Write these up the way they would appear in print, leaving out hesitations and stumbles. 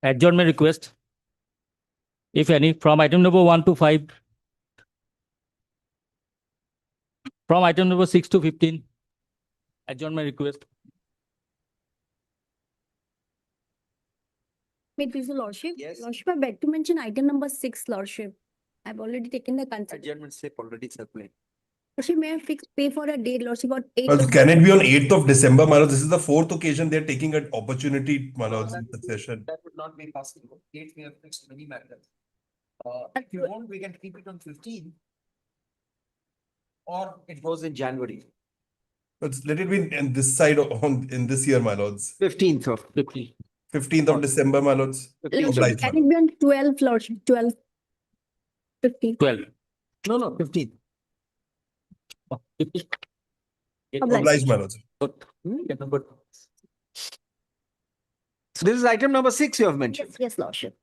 Adjournment request, if any, from item number 1 to 5. From item number 6 to 15. Adjournment request. May it please the Lordship? Yes. Lordship, I beg to mention item number 6, Lordship. I've already taken the consent. Adjournment slip already circulated. Lordship, may I pay for a date, Lordship, about 8th Well, of can it be on 8th of December, my lord? This is the 4th occasion they're taking an opportunity, my lord, in succession. That would not be possible. Dates we have fixed many matters. If you want, we can keep it on 15. Or it goes in January. Let it be in this side in this year, my lords. 15th of 50. 15th of December, my lords. Lordship, Obliged, can my it be on 12th, Lordship? 12th. 15th. 12. No, 15th. Oh, 50. Obliged, my lords. Get number. So this is item number 6 you have mentioned. Yes, Lordship.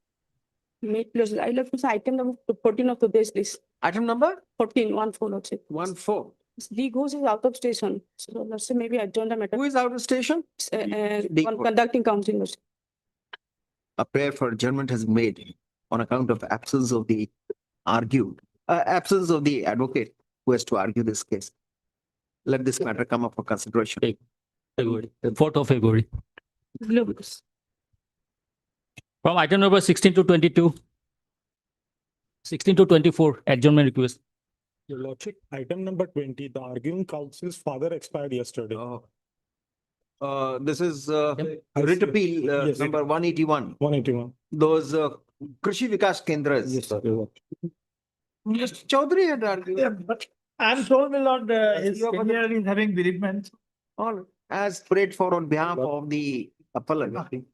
May it please, I love to say item number 14 of today's list. Item number 14, 1-4, Lordship. 14. D goes is out of station. So let's say maybe adjourn the matter. Who is out of station? D On goes. conducting council, Lordship. A prayer for adjournment has been made on account of absence of the absence of the advocate who has to argue this case. Let this matter come up for consideration. February. 4th of February. From item number 16 to 22. 16 to 24, adjournment request. Your Lordship, item number 20, the arguing counsel's father expired yesterday. This is Yes, writ appeal yes. number 181. 181. Those Krishi Vikas Kendras. Yes, sir. Mr. Chaudhary had argued. Yeah, but I'm told, my lord, his you are for the- senior is having bereavement. All as prayed for on behalf of the appellant.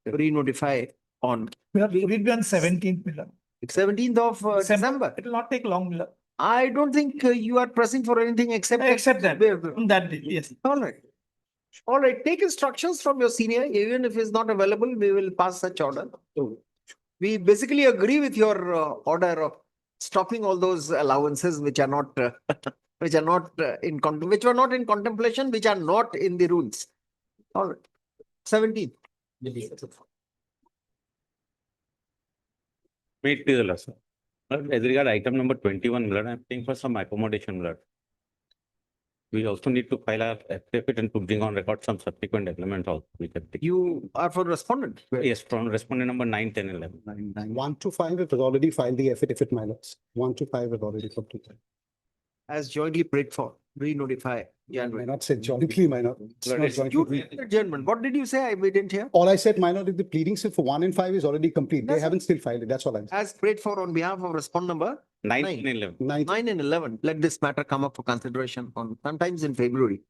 Re-notify on We have read on 17th, my lord. 17th of December. It will not take long, my lord. I don't think you are pressing for anything except. Except that, on that day, yes. All right. All right, take instructions from your senior, even if he's not available, we will pass such order. We basically agree with your order of stopping all those allowances which are not, which were not in contemplation, which are not in the rules. All right. 17th. Meet the last. As regard item number 21, Lord, I'm paying for some accommodation, Lord. We also need to file our affidavit and to bring on record some subsequent elements also. We can take. You are for respondent? Yes, from respondent number 9, 10, 11. 1 to 5, it was already filed the affidavit, my lords. 1 to 5 is already completed. As jointly prayed for, re-notify May January. not say jointly, my lord. It's Lord, not it's jointly. Adjournment. What did you say? We didn't hear. All I said, my lord, is the pleading slip for 1 and 5 is already complete. They That's haven't still filed it. That's all I'm saying. As prayed for on behalf of respondent number 9, Nine. 10, 11. 9 and 11. Let this matter come up for consideration on sometimes in February.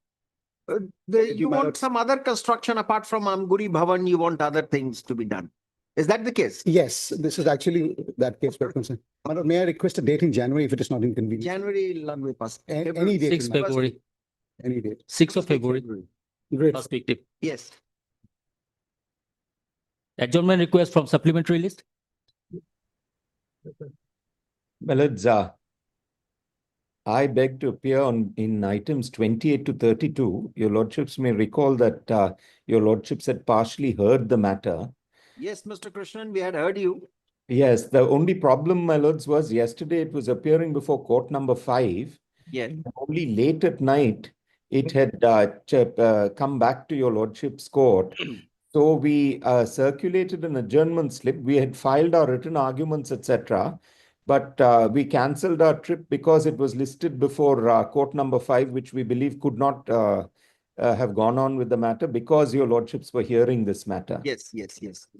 You you, my want lord. some other construction apart from Amguri Bhavan, you want other things to be done. Is that the case? Yes, this is actually that case. But concern. My lord, may I request a date in January if it is not inconvenient? January, Lanwe pass. Any date. 6 in my- February. Any date. 6th of February. Great. First week. Yes. Adjournment request from supplementary list. Lords, I beg to appear in items 28 to 32. Your lordships may recall that your lordships had partially heard the matter. Yes, Mr. Krishnan, we had heard you. Yes, the only problem, my lords, was yesterday it was appearing before court number 5. Yeah. Only late at night, it had come back to your lordship's court. So we circulated an adjournment slip. We had filed our written arguments, etc. But we cancelled our trip because it was listed before court number 5, which we believe could not have gone on with the matter because your lordships were hearing this matter. Yes.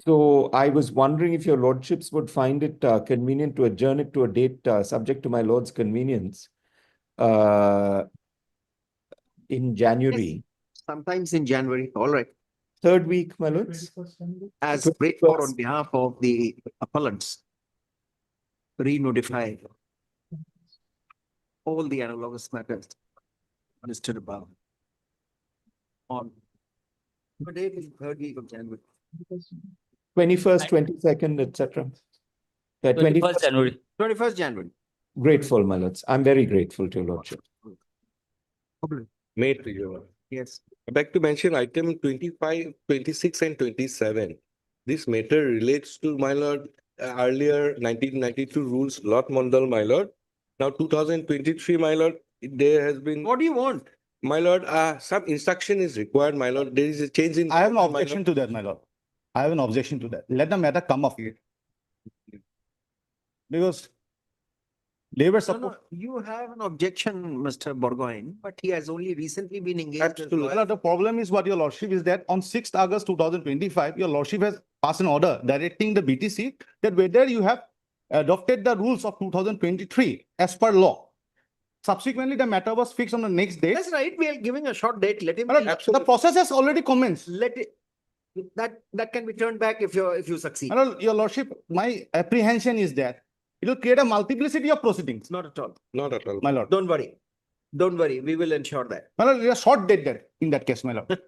So I was wondering if your lordships would find it convenient to adjourn it to a date subject to my lord's convenience in January. Sometimes in January. All right. 3rd week, my lords. As prayed for on behalf of the appellants. Re-notify all the analogous matters listed above. On the date is 3rd week of January. 21st, 22nd, etc. 21st January. 21st January. Grateful, my lords. I'm very grateful to your lordship. May to you. Yes. I'd like to mention item 25, 26, and 27. This matter relates to, my lord, earlier 1992 rules, Lot Mandal, my lord. Now 2023, my lord, there has been, What do you want? my lord, some instruction is required, my lord. There is a change in. I have an my lord. objection to that, my lord. I have an objection to that. Let the matter come up here. Because they were No, supposed. no, you have an objection, Mr. Burgoyne, but he has only recently been engaged. as Absolutely. lawyer. Well, the problem is what your lordship is that on 6th August 2025, your lordship has passed an order directing the BTC that whether you have adopted the rules of 2023 as per law. Subsequently, the matter was fixed on the next day. That's right, we are giving a short date, let him. Well, the process has already commenced. Let it, that can be turned back if you succeed. Well, your lordship, my apprehension is that it will create a multiplicity of proceedings, Not at all. Not at all. my lord. Don't worry. Don't worry, we will ensure that. My lord, a short date there in that case, my lord.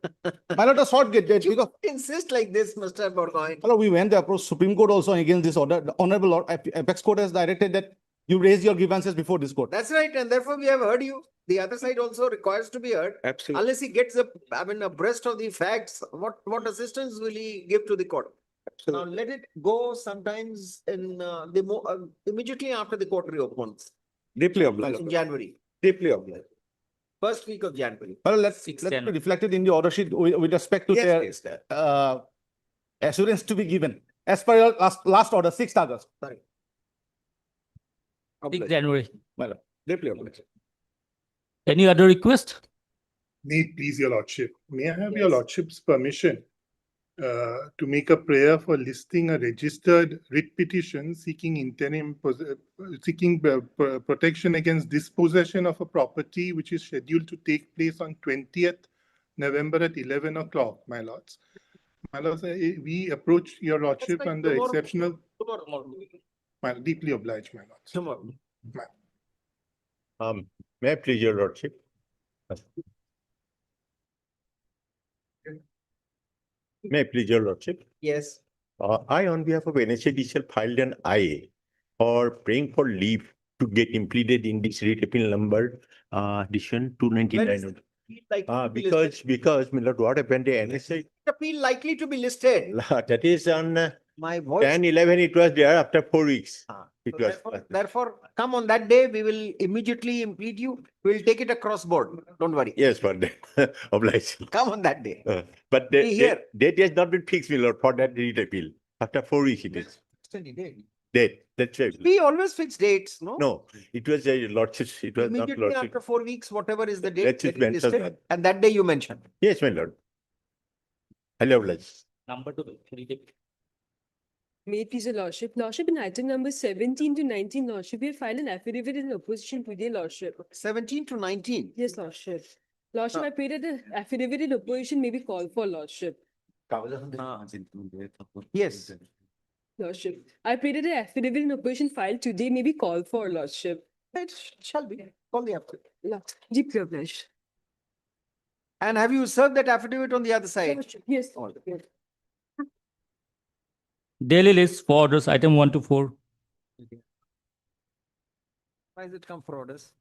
My lord, a short date You because insist like this, Mr. Burgoyne. well, we went to approach Supreme Court also against this order. The Honorable Lord Apex Court has directed that you raise your grievances before this court. That's right, and therefore we have heard you. The other side also requires to be heard. Absolutely. Unless he gets abreast of the facts, what assistance will he give to the court? Now, Absolutely. let it go sometimes in immediately after the court reopens Deeply obliged. in January, Deeply obliged. first week of January. Well, let's 6th be January. reflected in the order sheet with respect to Yes, their please, sir. assurance to be given as per your last order, 6th August. Sorry. 6th January. Deeply obliged. Any other request? May it please your lordship. May I have your Yes. lordship's permission to make a prayer for listing a registered writ petition seeking protection against dispossession of a property which is scheduled to take place on 20th November at 11 o'clock, my lords. My lords, we approach your lordship right, under tomorrow. exceptional, Tomorrow. deeply obliged, my lords. Tomorrow. May I please your lordship? May I please your lordship? Yes. I, on behalf of NSADCL, filed an IA for praying for leave to get implemented in this writ appeal number, edition When is 299. the appeal likely to be listed? Because, my lord, what happened, the NSA, Appeal likely to be listed. that is on My voice. 10/11, it was there after 4 weeks. It So was. Therefore, come on that day, we will immediately impede you. We'll take it across board. Don't worry. Yes, for the obliged. Come on that day. But Be here. date has not been fixed, my lord, for that writ appeal. After 4 weeks it is. Date, that's right. We always fix dates, no? No, it was a lordship, it was not Immediately lordship. after 4 weeks, whatever is the date, Let's get just it mention listed, that. and that day you mention. Yes, my lord. Hello, obliged. Number 2. May it please your lordship. Lordship, in item number 17 to 19, lordship, we have filed an affidavit in opposition to the lordship. 17 to 19. Yes, lordship. Lordship, I pray that the affidavit in opposition may be called for lordship. Yes. Lordship, I pray that the affidavit in opposition filed today may be called for lordship. It shall be. Call the affidavit. Deeply obliged. And have you served that affidavit on the other side? Lordship, yes. Yes. Daily list for orders, item 1 to 4. Why is it come for orders?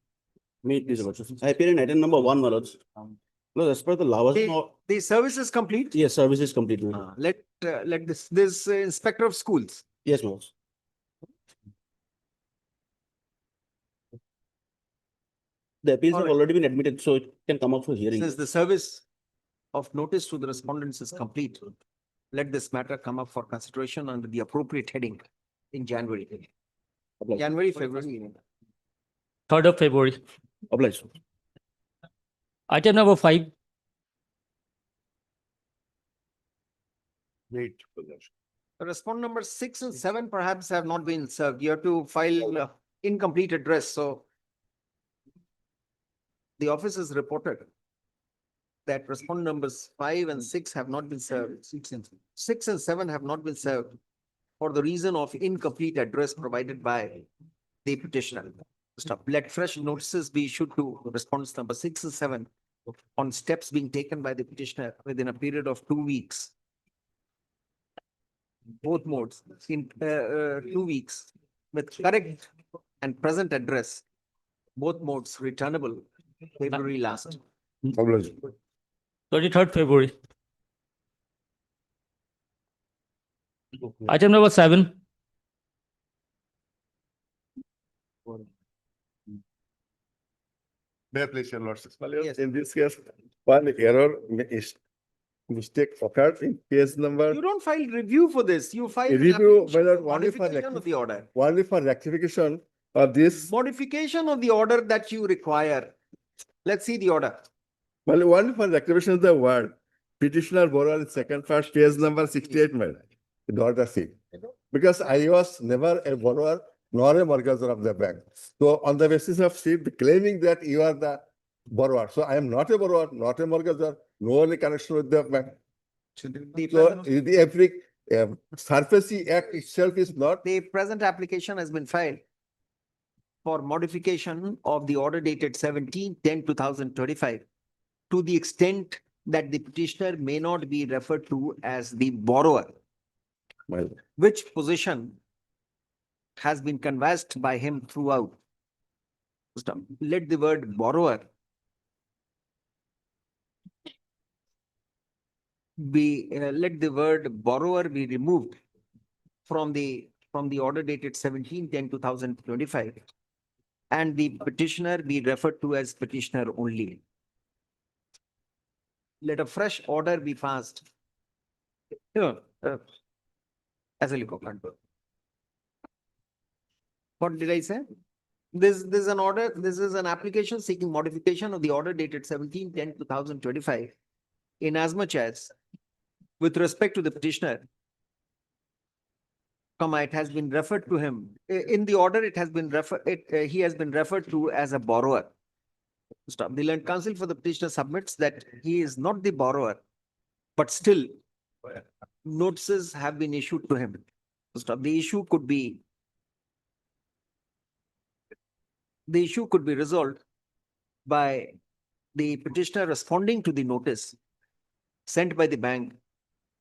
May it please, your lordship. I appear in item number 1, my lords. No, as per the laws, The service is complete? yes, service is complete. my lord. Let this inspector of schools. Yes, my lords. The appeals have Alright. already been admitted, so it can come up for hearing. Since the service of notice to the respondents is complete, let this matter come up for consideration under the appropriate heading in January. Obliged. January, February. 3rd of February. Obliged. Item number 5. Wait. Respond number 6 and 7 perhaps have not been served. You have to file incomplete address, so the office has reported that respond numbers 5 and 6 have not been served. 6 and 7 have not been served for the reason of incomplete address provided by the petitioner. Let fresh notices be issued to response number 6 and 7 on steps being taken by the petitioner within a period of 2 weeks. Both modes in 2 weeks with correct and present address, both modes returnable February last. 23rd February. Item number 7. May I please, your lordship? Yes. In this case, one error is mistake occurred in case number, You don't file review for this, you file. Review, application whether for only for modification of the order. only for rectification of this, Modification of the order that you require. Let's see the order. well, only for rectification of the word. Petitioner borrower in second part, case number 68, my lord. The order C. Because I was never a borrower nor a mortgager of the bank. So on the basis of C, claiming that you are the borrower. So I am not a borrower, not a mortgager, no only connection with the bank. The So present- the every SARFAESI Act itself is not, the present application has been filed for modification of the order dated 17/10/2025 to the extent that the petitioner may not be referred to as the borrower, my lord. which position has been canvassed by him throughout. Stop. Let the word borrower let the word borrower be removed from the order dated 17/10/2025 and the petitioner be referred to as petitioner only. Let a fresh order be passed. As a legal control. What did I say? This is an order, this is an application seeking modification of the order dated 17/10/2025 in as much as with respect to the petitioner, it has been referred to him. In the order, it has been he has been referred to as a borrower. Stop. The Land Council for the petitioner submits that he is not the borrower, but still notices have been issued to him. Stop. The issue could be resolved by the petitioner responding to the notice sent by the bank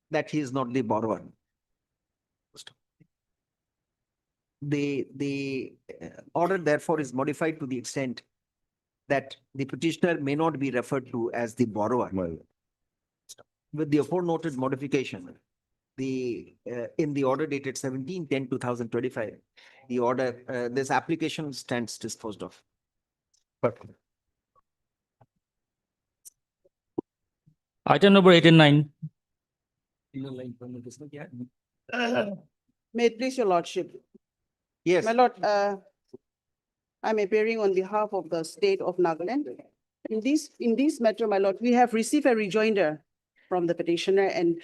that he is not the borrower. The order therefore is modified to the extent that the petitioner may not be referred to as the borrower. My lord. With the aforementioned modification, in the order dated 17/10/2025, the order, this application stands disposed of. Item number 8 and 9. May it please your lordship. Yes, My lord, I'm appearing on behalf of the state of Nagaland. In this matter, my lord, we have received a rejoinder from the petitioner and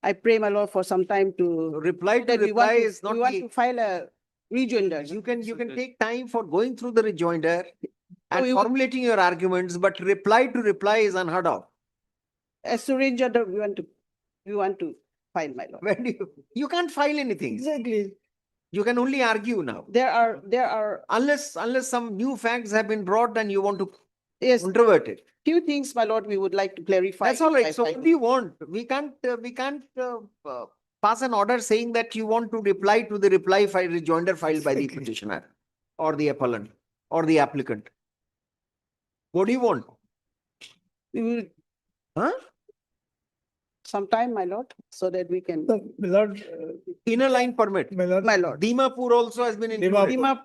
I pray, my lord, for some time to. reply to that we want reply to- is not We want the, to file a rejoinder. you can take time for going through the rejoinder and we would- formulating your arguments, but reply to reply is unheard of. A surrender, we want to file, my lord. When you can't file anything. Exactly. You can only argue now. There are, Unless some new facts have been brought and you want to yes, controvert it. few things, my lord, we would like to clarify. That's all by right. So what filing. do you want? We can't pass an order saying that you want to reply to the reply file rejoinder filed by the petitioner or the appellant or the applicant. What do you want? We will. Huh? Sometime, my lord, so that we can. So, my lord, Inner line permit. my lord, My lord. Dimapur also has been included. Dima,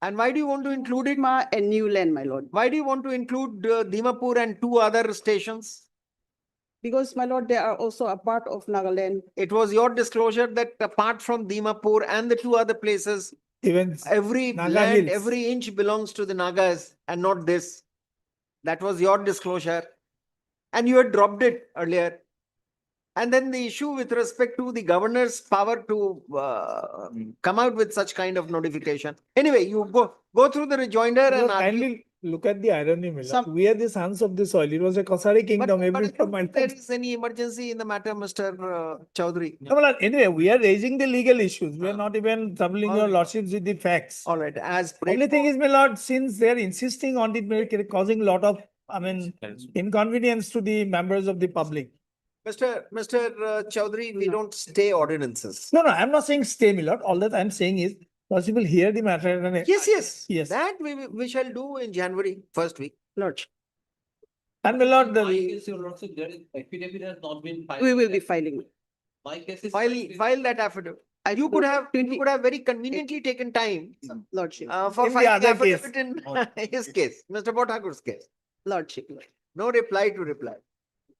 And why do you want to include it? Dima and New Land, my lord. Why do you want to include Dimapur and 2 other stations? Because, my lord, they are also a part of Nagaland. It was your disclosure that apart from Dimapur and the 2 other places, even every Naga land, Hills. every inch belongs to the Nagas and not this. That was your disclosure. And you had dropped it earlier. And then the issue with respect to the governor's power to come out with such kind of notification. Anyway, you go through the rejoinder you and argue. kindly look at the irony, my lord. Some- We are the sons of the soil. It was a Kasari kingdom. But Every I don't think there is any emergency in the matter, Mr. Chowdhury. No, my lord, anyway, we are raising the legal issues. We are not even troubling your Alright. lordships with the facts. All right, as Only thing is, my lord, since they are insisting on it, causing a lot of, inconvenience to the members of the public. Mr. Chowdhury, we don't stay ordinances. No, I'm not saying stay, my lord. All that I'm saying is, Possible hear the matter. And Yes. Yes. That we shall do in January, first week. Lordship, And my lord, the, we will be filing. File that affidavit. You could have very conveniently taken time Lordship, for In the filing other case. affidavit in his case, Mr. Bhattacharya's case. Lordship. No reply to reply.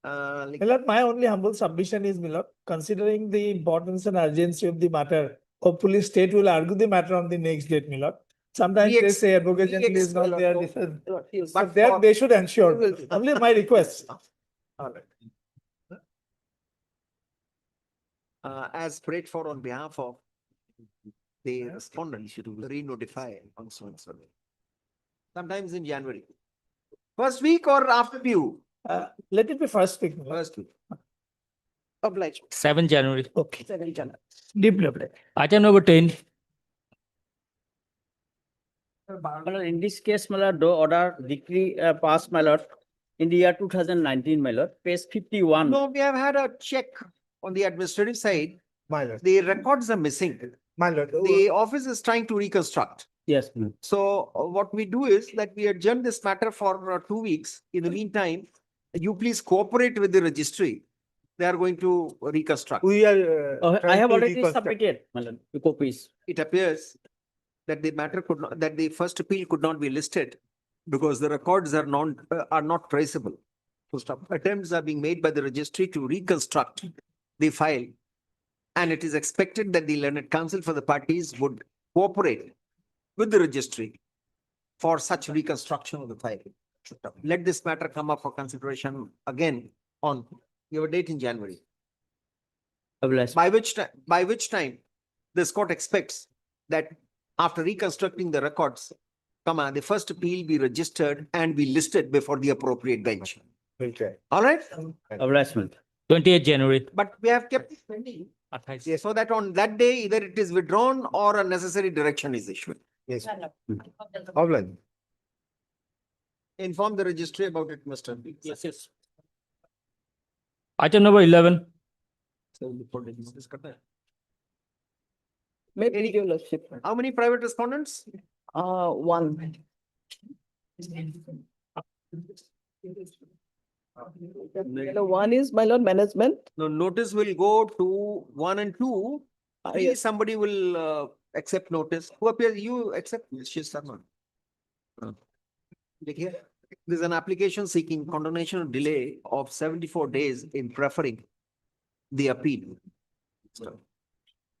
Like- my lord, my only humble submission is, my lord, considering the importance and urgency of the matter, hopefully state will argue the matter on the next date, my lord. Sometimes We they ex- say advocate we general is not ex- there. no. this is- Yes. But that they should ensure. We will. Only my request. All right. As prayed for on behalf of the respondent, re-notify on so and so. Sometimes in January. First week or after due? Let it be first week, my lord. First week. Obliged. 7 January. Okay. 7 January. Deeply obliged. Item number 10. My lord, in this case, my lord, the order decree passed, my lord, in the year 2019, my lord, page 51. No, we have had a check on the administrative side. My lord. The records are missing. My lord. The office is trying to reconstruct. Yes. So what we do is that we adjourn this matter for 2 weeks. In the meantime, you please cooperate with the registry. They are going to reconstruct. We are. I have already submitted, my lord, the copies. It appears that the matter could not, that the first appeal could not be listed because the records are not traceable. So attempts are being made by the registry to reconstruct the file. And it is expected that the learned counsel for the parties would cooperate with the registry for such reconstruction of the file. Let this matter come up for consideration again on your date in January. Obliged. By which time this court expects that after reconstructing the records, the first appeal be registered and be listed before the appropriate bench. Okay. All right? Obliged, my lord. 28 January. But we have kept it pending so that on that day, either it is withdrawn or a necessary direction is issued. Yes. Obliged. Inform the registry about it, Mr. Yes. Item number 11. Maybe your lordship. How many private respondents? One. One is my lord management. No, notice will go to 1 and 2. Please, Yes. somebody will accept notice. Who appears? You accept? She's someone. Look here. There's an application seeking condonation or delay of 74 days in preferring the appeal.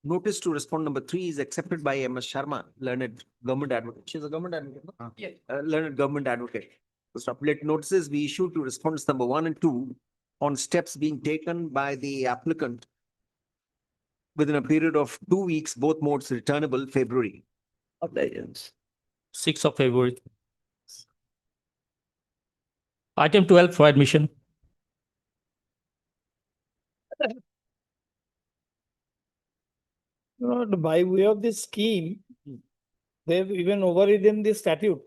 Notice to respond number 3 is accepted by MS Sharma, learned government advocate. She's a government advocate. No? Yes. Learned government advocate. Let notices be issued to response number 1 and 2 on steps being taken by the applicant within a period of 2 weeks, both modes returnable February. 6th of February. Item 12 for admission. Lord, by way of this scheme, they've even overridden the statute.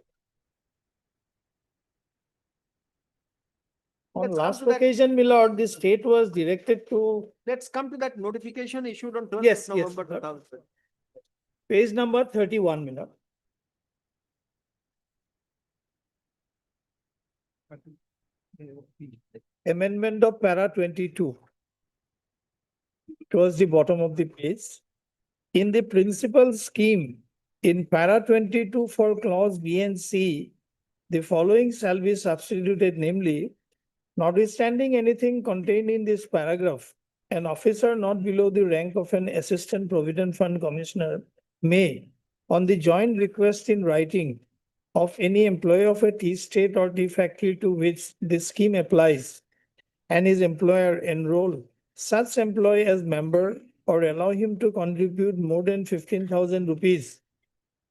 On Let's come last to that. occasion, my lord, the state was directed to Let's come to that notification issued on 12th Yes, of yes, November sir. 2000. page number 31, my lord. Amendment of para 22. Towards the bottom of the page. In the principal scheme, in para 22 for clause B and C, the following shall be substituted, namely, notwithstanding anything contained in this paragraph, an officer not below the rank of an assistant provident fund commissioner may, on the joint request in writing of any employee of a T state or T factory to which this scheme applies, and his employer enroll such employee as member or allow him to contribute more than 15,000 rupees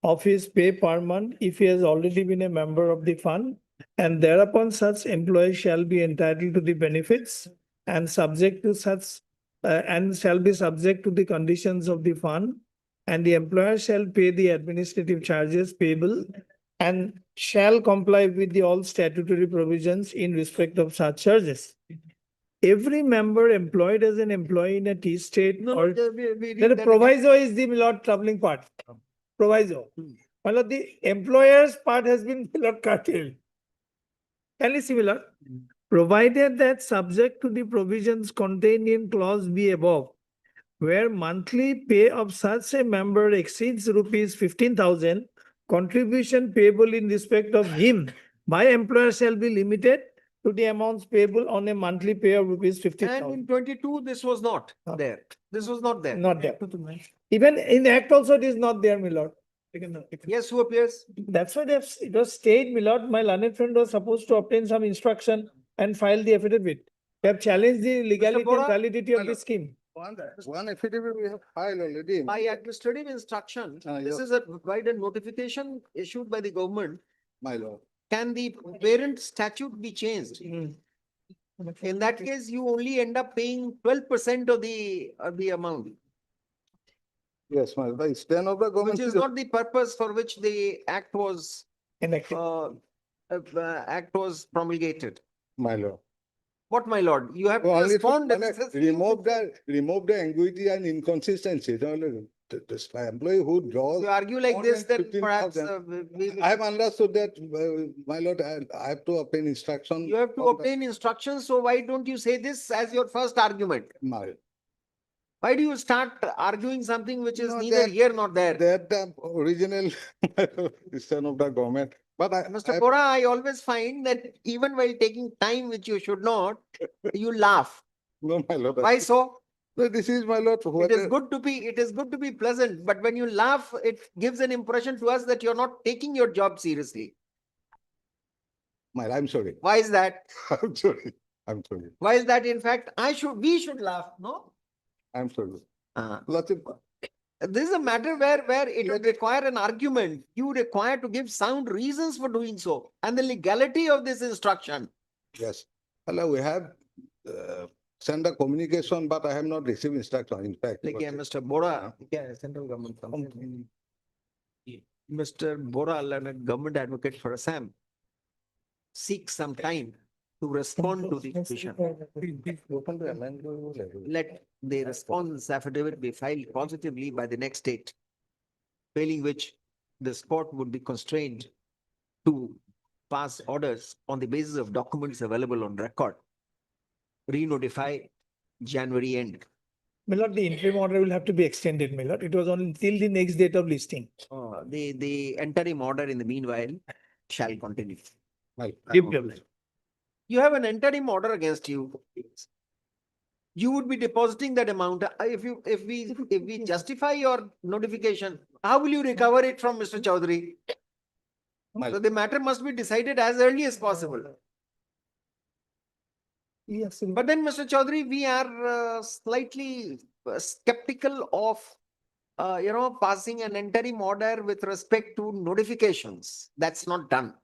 of his pay per month if he has already been a member of the fund, and thereupon such employee shall be entitled to the benefits and subject to such and shall be subject to the conditions of the fund, and the employer shall pay the administrative charges payable and shall comply with the all statutory provisions in respect of such charges. Every member employed as an employee in a T state or we read the that again. proviso is the lot troubling part. proviso. My lord, the employer's part has been my lord curtailed. Can you see, my lord? Provided that subject to the provisions contained in clause B above, where monthly pay of such a member exceeds rupees 15,000, contribution payable in respect of him by employer shall be limited to the amounts payable on a monthly pay of rupees And 50,000. in 22, this was not Not- there. This was not there. Not there. Even in Act also it is not there, my lord. Yes, who appears? That's why it was stayed, my lord. My learned friend was supposed to obtain some instruction and file the affidavit. They have challenged the legality and Bora? validity of the scheme. One affidavit we have filed already. By administrative instruction, this is a by the notification issued by the government. My lord. Can the parent statute be changed? In that case, you only end up paying 12% of the amount, Yes, my lord. The stand of the government. which is not the purpose for which the act was Enacted. act was promulgated. My lord. What, my lord? You have to Only to respond. remove the ambiguity and inconsistency. This employee who draws. You argue like more this, than then perhaps 15,000. we I have understood that, my lord, I have to obtain instruction. you have to from the- obtain instructions. So why don't you say this as your first argument? My- Why do you start arguing something which is No, neither that- here nor there? That the original stand of the government, but Mr. Bora, I always find that even while taking time which you should not, you laugh. No, my lord. Why so? No, this is my lord. It is good to be pleasant, but when you laugh, it gives an impression to us that you're not taking your job seriously. I'm sorry. Why is that? I'm sorry. I'm sorry. Why is that? In fact, we should laugh, no? I'm sorry. Uh, Lordship, This is a matter where it would require an argument. You require to give sound reasons for doing so and the legality of this instruction. yes. Hello, we have sent a communication, but I have not received instruction, in fact. Like, Mr. Bora, central government. Mr. Bora, learned government advocate for Assam, seek some time to respond to the petition. Let the response affidavit be filed positively by the next date, failing which this court would be constrained to pass orders on the basis of documents available on record. Re-notify January end. My lord, the interim order will have to be extended, my lord. It was only till the next date of listing. The interim order in the meanwhile shall continue. Deep development. You have an interim order against you. You would be depositing that amount. If we justify your notification, how will you recover it from Mr. Chaudhary? So the matter must be decided as early as possible. Yes. But then, Mr. Chaudhary, we are slightly skeptical of passing an interim order with respect to notifications. That's not done.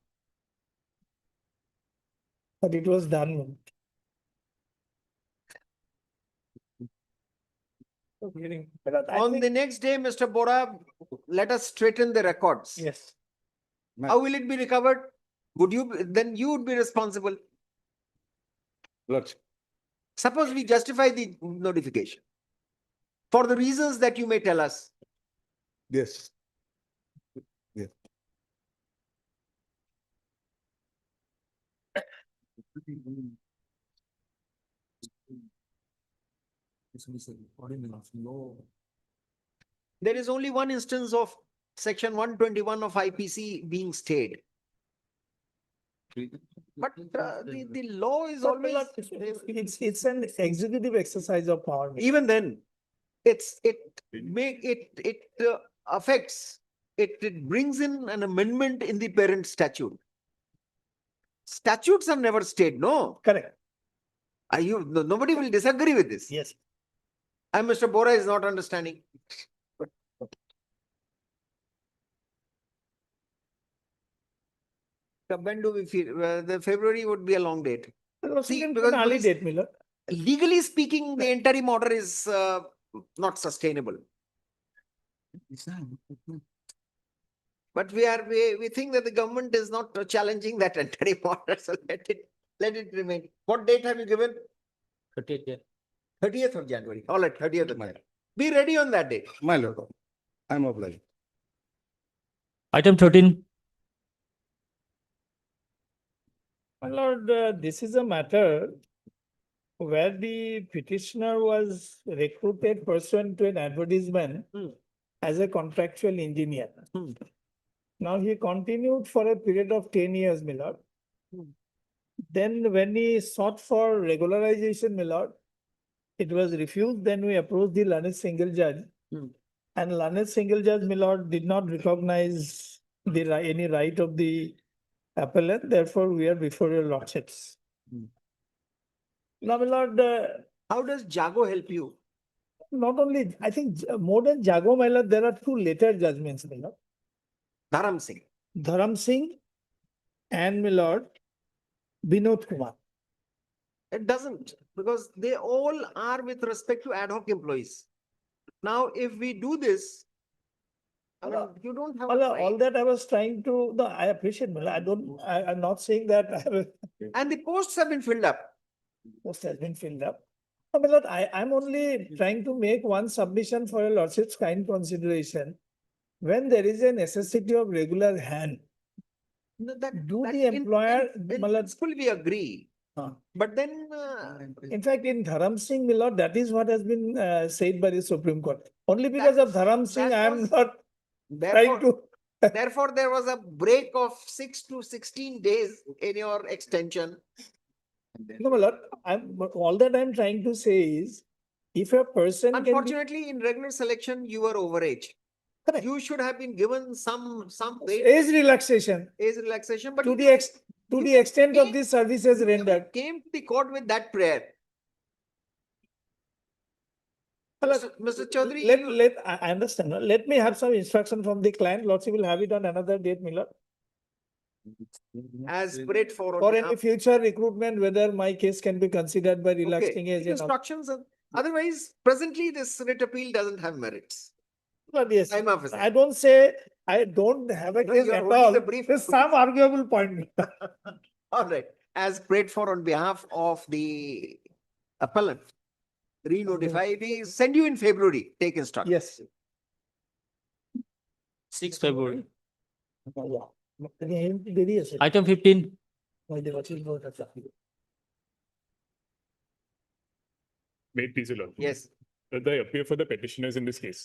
But it was done. On the next day, Mr. Bora, let us straighten the records. Yes. How will it be recovered? Then you would be responsible. Lordship. Suppose we justify the notification for the reasons that you may tell us. Yes. Yes. There is only one instance of section 121 of IPC being stayed. But the law is always, It's an executive exercise of power. even then, it affects, it brings in an amendment in the parent statute. Statutes are never stayed, no? Correct. Nobody will disagree with this. Yes. And Mr. Bora is not understanding. When do we feel, the February would be a long date. See, because Early date, my lord. legally speaking, the interim order is not sustainable. But we think that the government is not challenging that interim order, so let it remain. What date have you given? 30th of January. All right, 30th of January. Be ready on that date. My lord, I'm obliged. Item 13. My lord, this is a matter where the petitioner was recruited pursuant to an advertisement as a contractual engineer. Now he continued for a period of 10 years, my lord. Then when he sought for regularization, my lord, it was refused. Then we approached the learned single judge. And learned single judge, my lord, did not recognize any right of the appellant. Therefore, we are before your lordships. Now, my lord, How does Jago help you? not only, I think more than Jago, my lord, there are two later judgments, my lord. Dharam Singh. Dharam Singh and my lord, Binod Kumar. It doesn't, because they all are with respect to ad hoc employees. Now, if we do this, I mean, you don't have. a All right. that I was trying to, no, I appreciate, my lord. I'm not saying that I have And the posts have been filled up. post has been filled up. No, my lord, I'm only trying to make one submission for your lordship's kind consideration. When there is a necessity of regular hand, No, that- do that the in- employer, In my lord, principle, we agree. Huh. But then, in fact, in Dharam Singh, my lord, that is what has been said by the Supreme Court. Only because of Dharam Singh, that I am was- not trying therefore, to. therefore, there was a break of 6 to 16 days in your extension. No, my lord, all that I'm trying to say is, if a person can be. Unfortunately, in regular selection, you were overage. Correct. You should have been given some weight, Age relaxation age relaxation, but to you the extent of came- the services rendered. came to the court with that prayer. Mr. Chaudhary, I understand. Let me have some instruction from the client. Lordship will have it on another date, my lord. as prayed for. For any future recruitment, whether my case can be considered by relaxing age. and all. Instructions, otherwise, presently, this writ appeal doesn't have merits. But yes, I'm officer. I don't say I don't have a No, case you are at holding all. the brief. There's some arguable point. All right, as prayed for on behalf of the appellant, re-notify, we send you in February, take instruction. Yes. 6 February. দেরি আছে। Item 15. Wait, please, Lord. Yes. I appear for the petitioners in this case.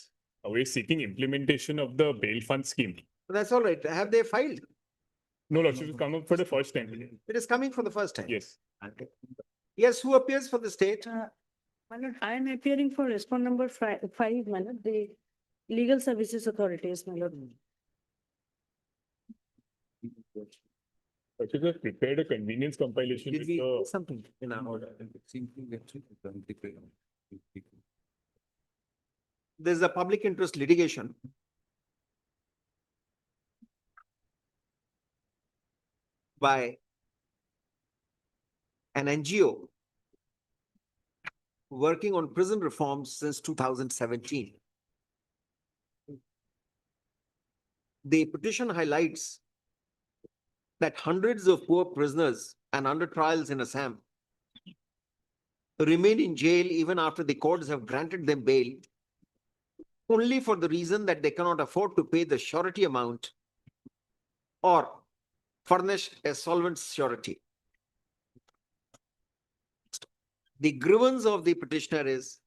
We're seeking implementation of the bail fund scheme. That's all right. Have they filed? No, Lord, it will come up for the first time. It is coming for the first time. Yes. Yes, who appears for the state? My lord, I am appearing for respond number 5, my lord, the legal services authorities, my lord. Actually, we have prepared a convenience compilation Did with we the something in our order? There's a public interest litigation. By an NGO working on prison reforms since 2017. The petition highlights that hundreds of poor prisoners and under trials in Assam remain in jail even after the courts have granted them bail, only for the reason that they cannot afford to pay the surety amount or furnish a solvent surety. The grievance of the petitioner is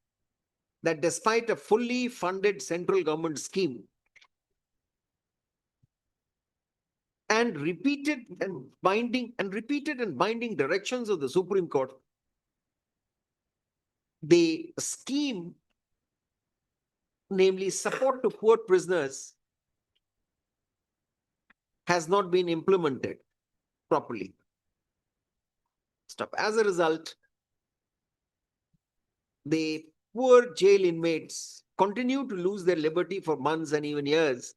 that despite a fully funded central government scheme and repeated and binding directions of the Supreme Court, the scheme, namely support to poor prisoners, has not been implemented properly. As a result, the poor jail inmates continue to lose their liberty for months and even years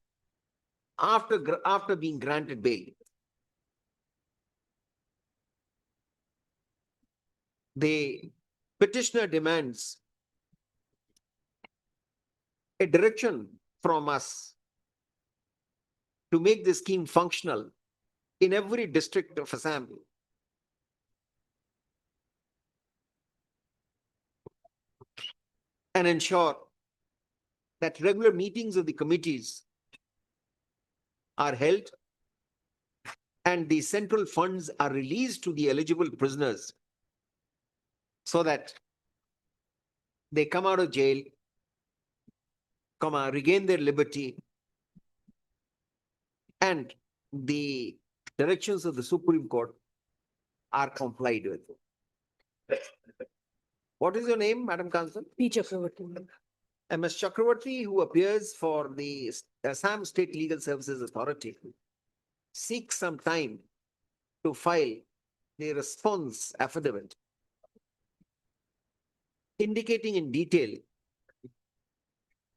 after being granted bail. The petitioner demands a direction from us to make the scheme functional in every district of Assam. And ensure that regular meetings of the committees are held and the central funds are released to the eligible prisoners so that they come out of jail, regain their liberty, and the directions of the Supreme Court are complied with. What is your name, Madam Counsel? P. Chakravarti. MS Chakravarti, who appears for the Assam State Legal Services Authority, seeks some time to file the response affidavit indicating in detail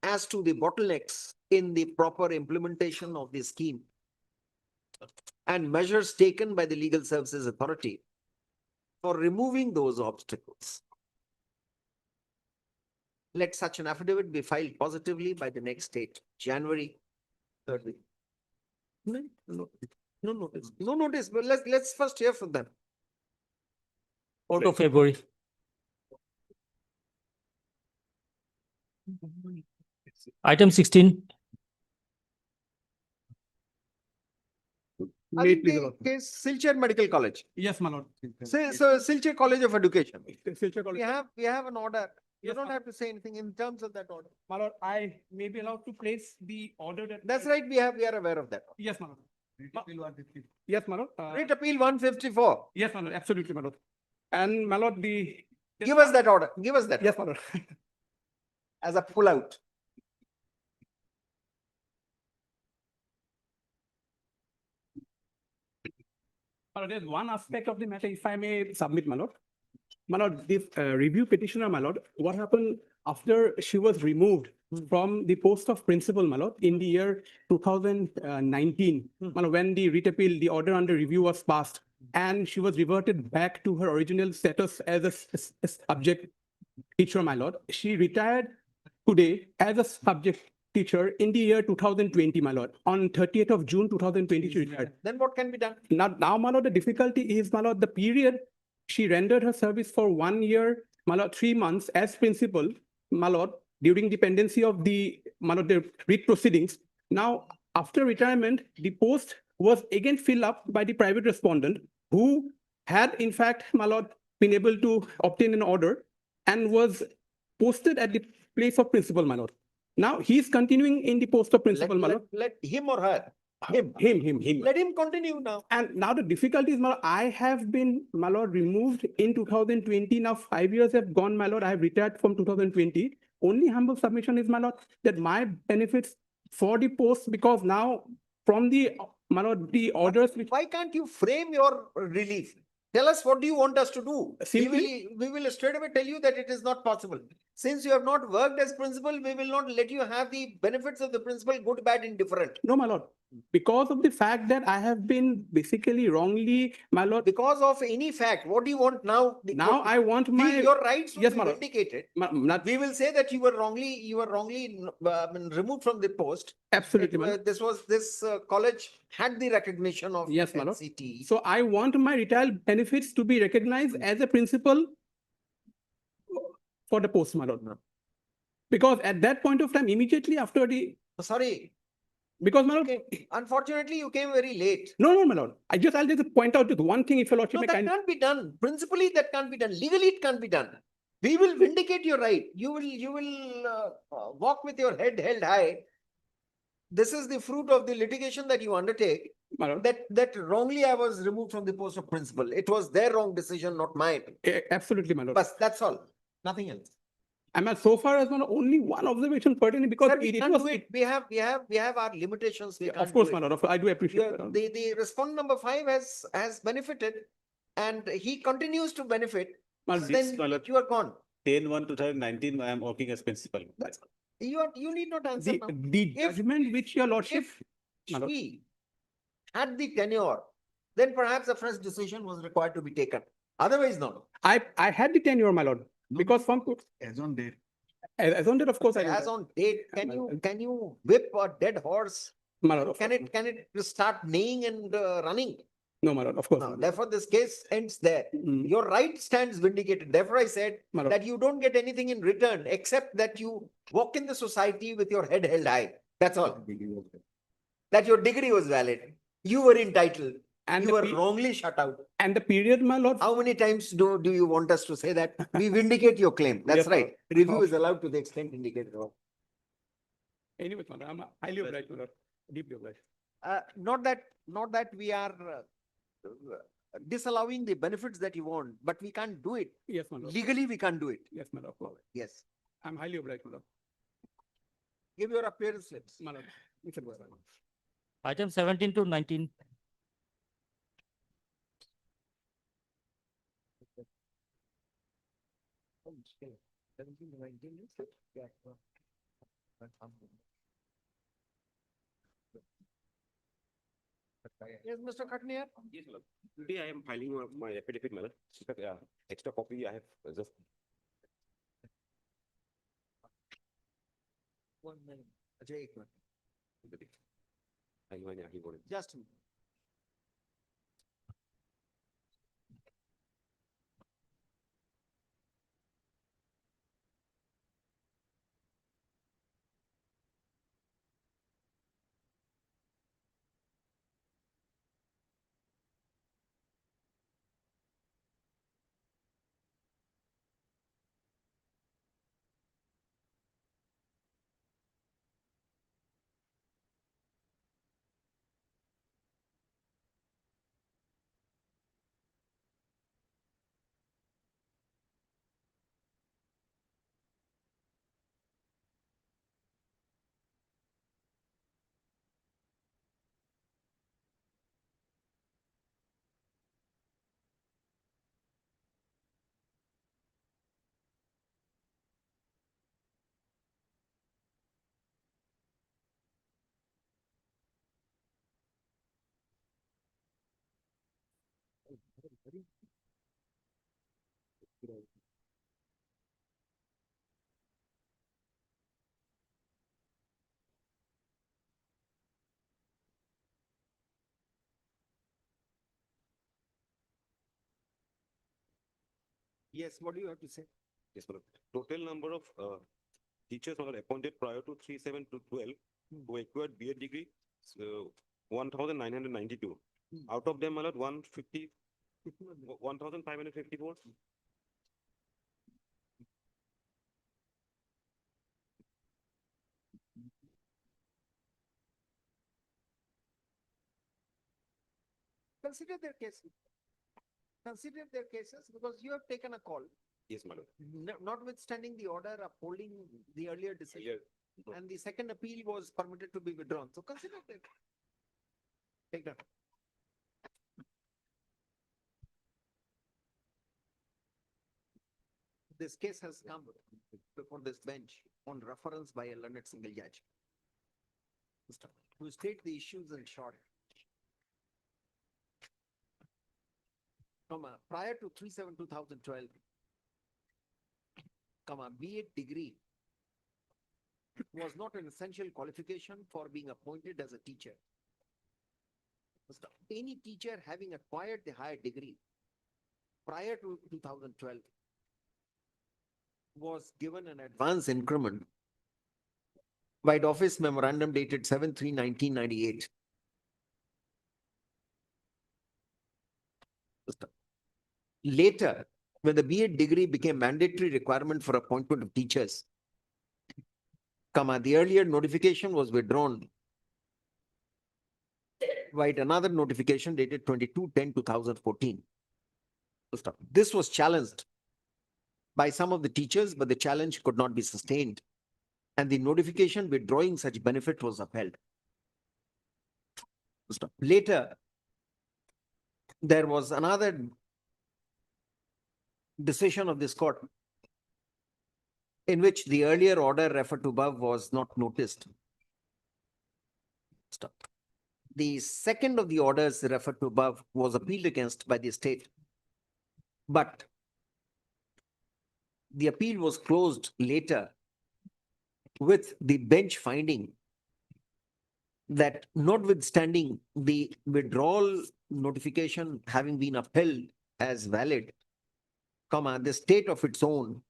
as to the bottlenecks in the proper implementation of the scheme and measures taken by the Legal Services Authority for removing those obstacles. Let such an affidavit be filed positively by the next date, January 3rd. No notice, but let's first hear from them. 4th of February. Item 16. Case Silchar Medical College. Yes, my lord. So Silchar College of Education. Silchar College. We have an order. You Yes, don't ma'am. have to say anything in terms of that order. My lord, I may be allowed to place the order that. That's right, we are aware of that. Yes, my lord. Yes, my lord. Writ Appeal 154. Yes, my lord, absolutely, my lord. And my lord, the. Give us that order. Give us that. Yes, my lord. As a pullout. My lord, there's one aspect of the matter, if I may submit, my lord. My lord, this review petitioner, my lord, what happened after she was removed from the post of principal, my lord, in the year 2019, my lord, when the writ appeal, the order under review was passed, and she was reverted back to her original status as a subject teacher, my lord. She retired today as a subject teacher in the year 2020, my lord. On 30th of June 2020, she retired. Then what can be done? Now, my lord, the difficulty is, my lord, the period she rendered her service for 1 year, my lord, 3 months as principal, my lord, during the pendency of the, my lord, the writ proceedings. Now, after retirement, the post was again filled up by the private respondent who had, in fact, my lord, been able to obtain an order and was posted at the place of principal, my lord. Now, he's continuing in the post of principal, my lord. Let him or her. Him. Let him continue now. And now the difficulty is, my lord, I have been, my lord, removed in 2020. Now 5 years have gone, my lord. I have retired from 2020. Only humble submission is, my lord, that my benefits for the post, because now from the, my lord, the orders which. Why can't you frame your relief? Tell us, what do you want us to do? Simply- We will straight away tell you that it is not possible. Since you have not worked as principal, we will not let you have the benefits of the principal, good, bad, indifferent. No, my lord. Because of the fact that I have been basically wrongly, my lord. Because of any fact, what do you want now? Now I want my. Your rights will Yes, be my lord. vindicated. Not We will say that you were wrongly removed from the post. absolutely, my lord. This college had the recognition of Yes, my lord. NCT. So I want my retired benefits to be recognized as a principal for the post, my lord. Because at that point of time, immediately after the, Sorry, because my lord, unfortunately, you came very late. no, my lord. I'll just point out just one thing, if your lordship No, may that kindly. can't be done. Principally, that can't be done. Legally, it can't be done. We will vindicate your right. You will walk with your head held high. This is the fruit of the litigation that you undertake. My lord. That wrongly I was removed from the post of principal. It was their wrong decision, not mine. Absolutely, my lord. But that's all. Nothing else. And so far as only one observation pertaining, because Sir, we it can't was. do it. We have our limitations. We can't Of course, do my it. lord. I do appreciate that. The respondent number 5 has benefited and he continues to benefit. My Then my lord. you are gone. 10/1/2019, I am working as principal. You need not answer The, now. the judgment which your lordship. If My lord. she had the tenure, then perhaps a fresh decision was required to be taken. Otherwise, no. I had the tenure, my lord, because from. As on date. As on that, of course, I. As on date, can you whip a dead horse? My lord, of Can it start neighing and running? No, my lord, of course. No, therefore, this case ends there. Mm. Your right stands vindicated. Therefore, I said My lord. that you don't get anything in return except that you walk in the society with your head held high. That's all. that your degree was valid. You were entitled. And You the were pe- wrongly shut out. And the period, my lord, How many times do you want us to say that? We vindicate your claim. That's Yes, right. sir. Review is allowed to the extent indicated. anyway, my lord, I'm highly obliged, my lord, deeply obliged. Not that we are disallowing the benefits that you want, but we can't do it. Yes, my lord. Legally, we can't do it. Yes, my lord. Yes. I'm highly obliged, my lord. Give your appearance slips. My lord. Mr. Bose. Item 17 to 19. Yes, Mr. Katniar? Yes, my lord. Today I am filing my affidavit, my lord. In fact, extra copy I have just. One minute. Ajay, ek minute. Just a minute. Yes, what do you have to say? Yes, my lord. Total number of teachers were appointed prior to 3/7 to 12 who acquired BEd degree, so 1,992. Out of them, my lord, 1,554. Consider their cases. Consider their cases because you have taken a call. Yes, my lord. Notwithstanding the order upholding the earlier decision. And the second appeal was permitted to be withdrawn. So consider that. Take that. This case has come before this bench on reference by a learned single judge. To state the issues in short. Prior to 3/7/2012, BEd degree was not an essential qualification for being appointed as a teacher. Any teacher having acquired the higher degree prior to 2012 was given an advance increment by the office memorandum dated 7/3/1998. Later, when the BEd degree became mandatory requirement for appointment of teachers, the earlier notification was withdrawn by another notification dated 22/10/2014. This was challenged by some of the teachers, but the challenge could not be sustained, and the notification withdrawing such benefit was upheld. Later, there was another decision of this court in which the earlier order referred to above was not noticed. The second of the orders referred to above was appealed against by the state, but the appeal was closed later with the bench finding that notwithstanding the withdrawal notification having been upheld as valid, the state of its own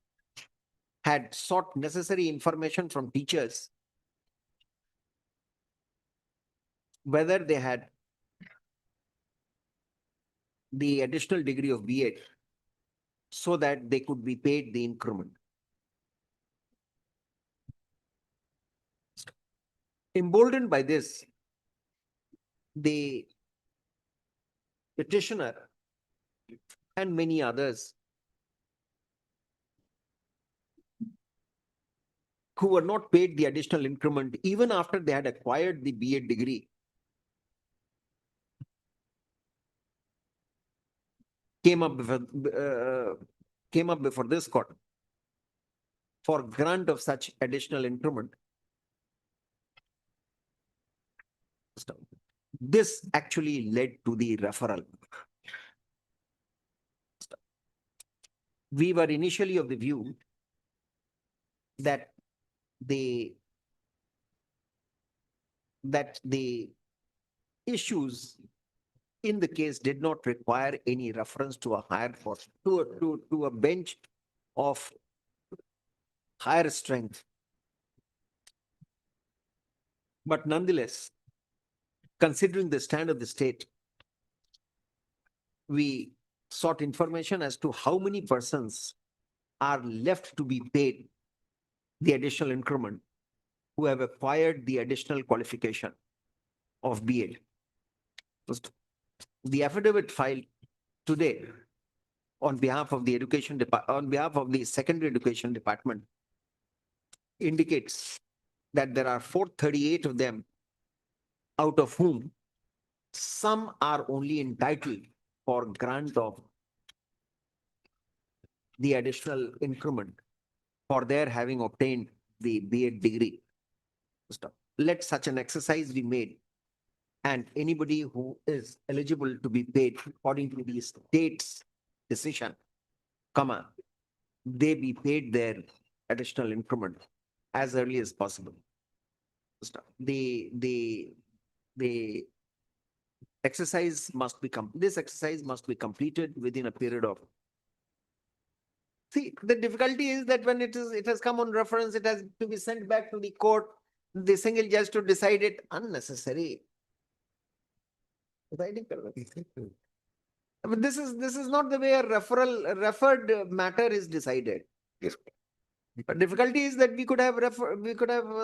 had sought necessary information from teachers whether they had the additional degree of B.Ed so that they could be paid the increment. Emboldened by this, the petitioner and many others who were not paid the additional increment even after they had acquired the B.Ed degree came up before this court for grant of such additional increment. This actually led to the referral. We were initially of the view that the issues in the case did not require any reference to a higher force, to a bench of higher strength. But nonetheless, considering the stand of the state, we sought information as to how many persons are left to be paid the additional increment who have acquired the additional qualification of B.Ed. The affidavit filed today on behalf of the Secondary Education Department indicates that there are 438 of them, out of whom some are only entitled for grant of the additional increment for their having obtained the B.Ed degree. Let such an exercise be made, and anybody who is eligible to be paid according to the state's decision, they be paid their additional increment as early as possible. The exercise must be completed within a period of. See, the difficulty is that when it has come on reference, it has to be sent back to the court, the single judge to decide it. Unnecessary. But this is not the way a referred matter is decided. Yes. But difficulty is that we could have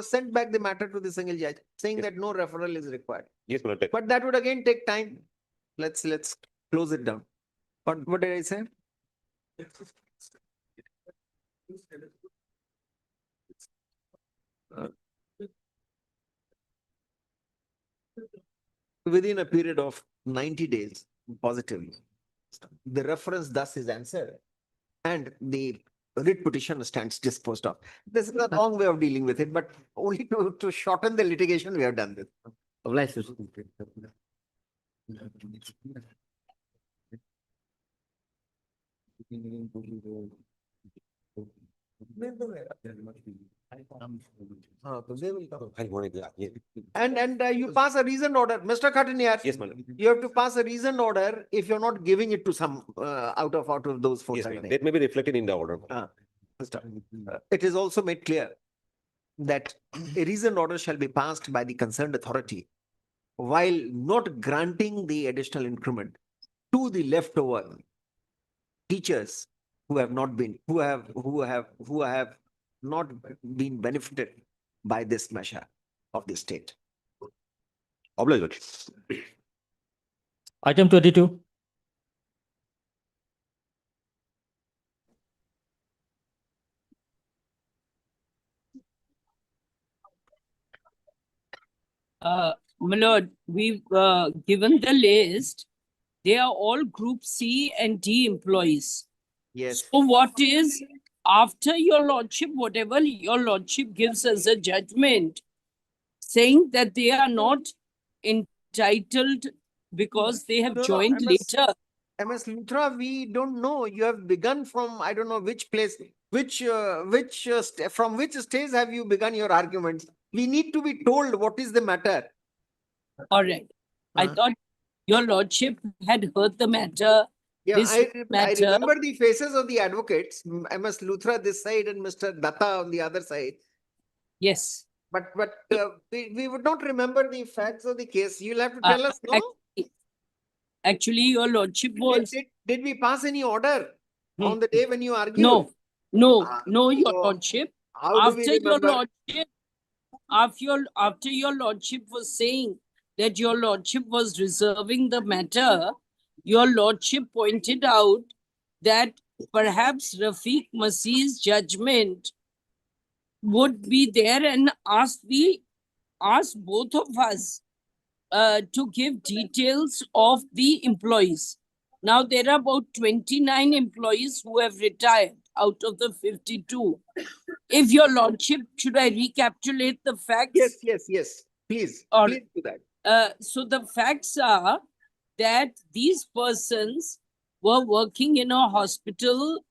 sent back the matter to the single judge, saying that no referral is required. Yes, but that would again take time. Let's close it down. What did I say? Within a period of 90 days, positively, the reference thus is answered, and the writ petition stands disposed of. This is a long way of dealing with it, but only to shorten the litigation, we have done this. And you pass a reasoned order, Mr. Khatiniar. Yes, madam. You have to pass a reasoned order if you're not giving it to some out of those 4. Yes, madam. That may be reflected in the order. It is also made clear that a reasoned order shall be passed by the concerned authority while not granting the additional increment to the leftover teachers who have not been benefited by this measure of the state. Obliged. Item 22. My lord, we've given the list. They are all Group C and D employees. Yes. So what is, after your lordship, whatever your lordship gives as a judgment, saying that they are not entitled because they have joined later? MS Luthra, we don't know. You have begun from, I don't know which place, from which stage have you begun your arguments? We need to be told what is the matter. All right. I thought your lordship had heard the matter. Yeah, This I matter. remember the faces of the advocates, MS Luthra this side and Mr. Datta on the other side. Yes. we would not remember the facts of the case. You'll have to Uh, tell us, no? Actually, your lordship was, Did we pass any order on the day when you argued? no, no, your so lordship. how do we After your remember? lordship, after your lordship was saying that your lordship was reserving the matter, your lordship pointed out that perhaps Rafiq Masih's judgment would be there and asked both of us to give details of the employees. Now there are about 29 employees who have retired out of the 52. If your lordship, should I recapitulate the facts? Yes. Please, Or- please do that. So the facts are that these persons were working in a hospital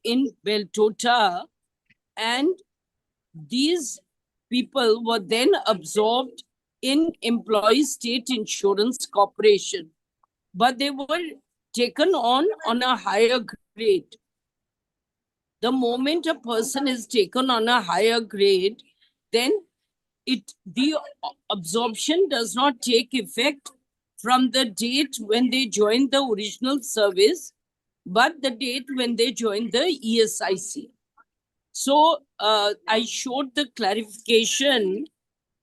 in Beltota, and these people were then absorbed in Employee State Insurance Corporation, but they were taken on a higher grade. The moment a person is taken on a higher grade, then the absorption does not take effect from the date when they join the original service, but the date when they join the ESIC. So I showed the clarification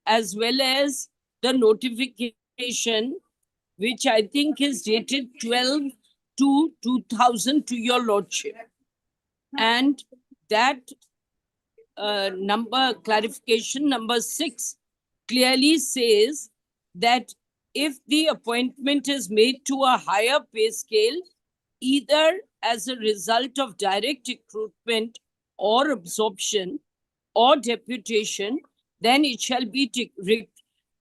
as well as the notification, which I think is dated 12/2/2000 to your lordship. And that clarification number 6 clearly says that if the appointment is made to a higher pay scale, either as a result of direct recruitment or absorption or deputation, then it shall be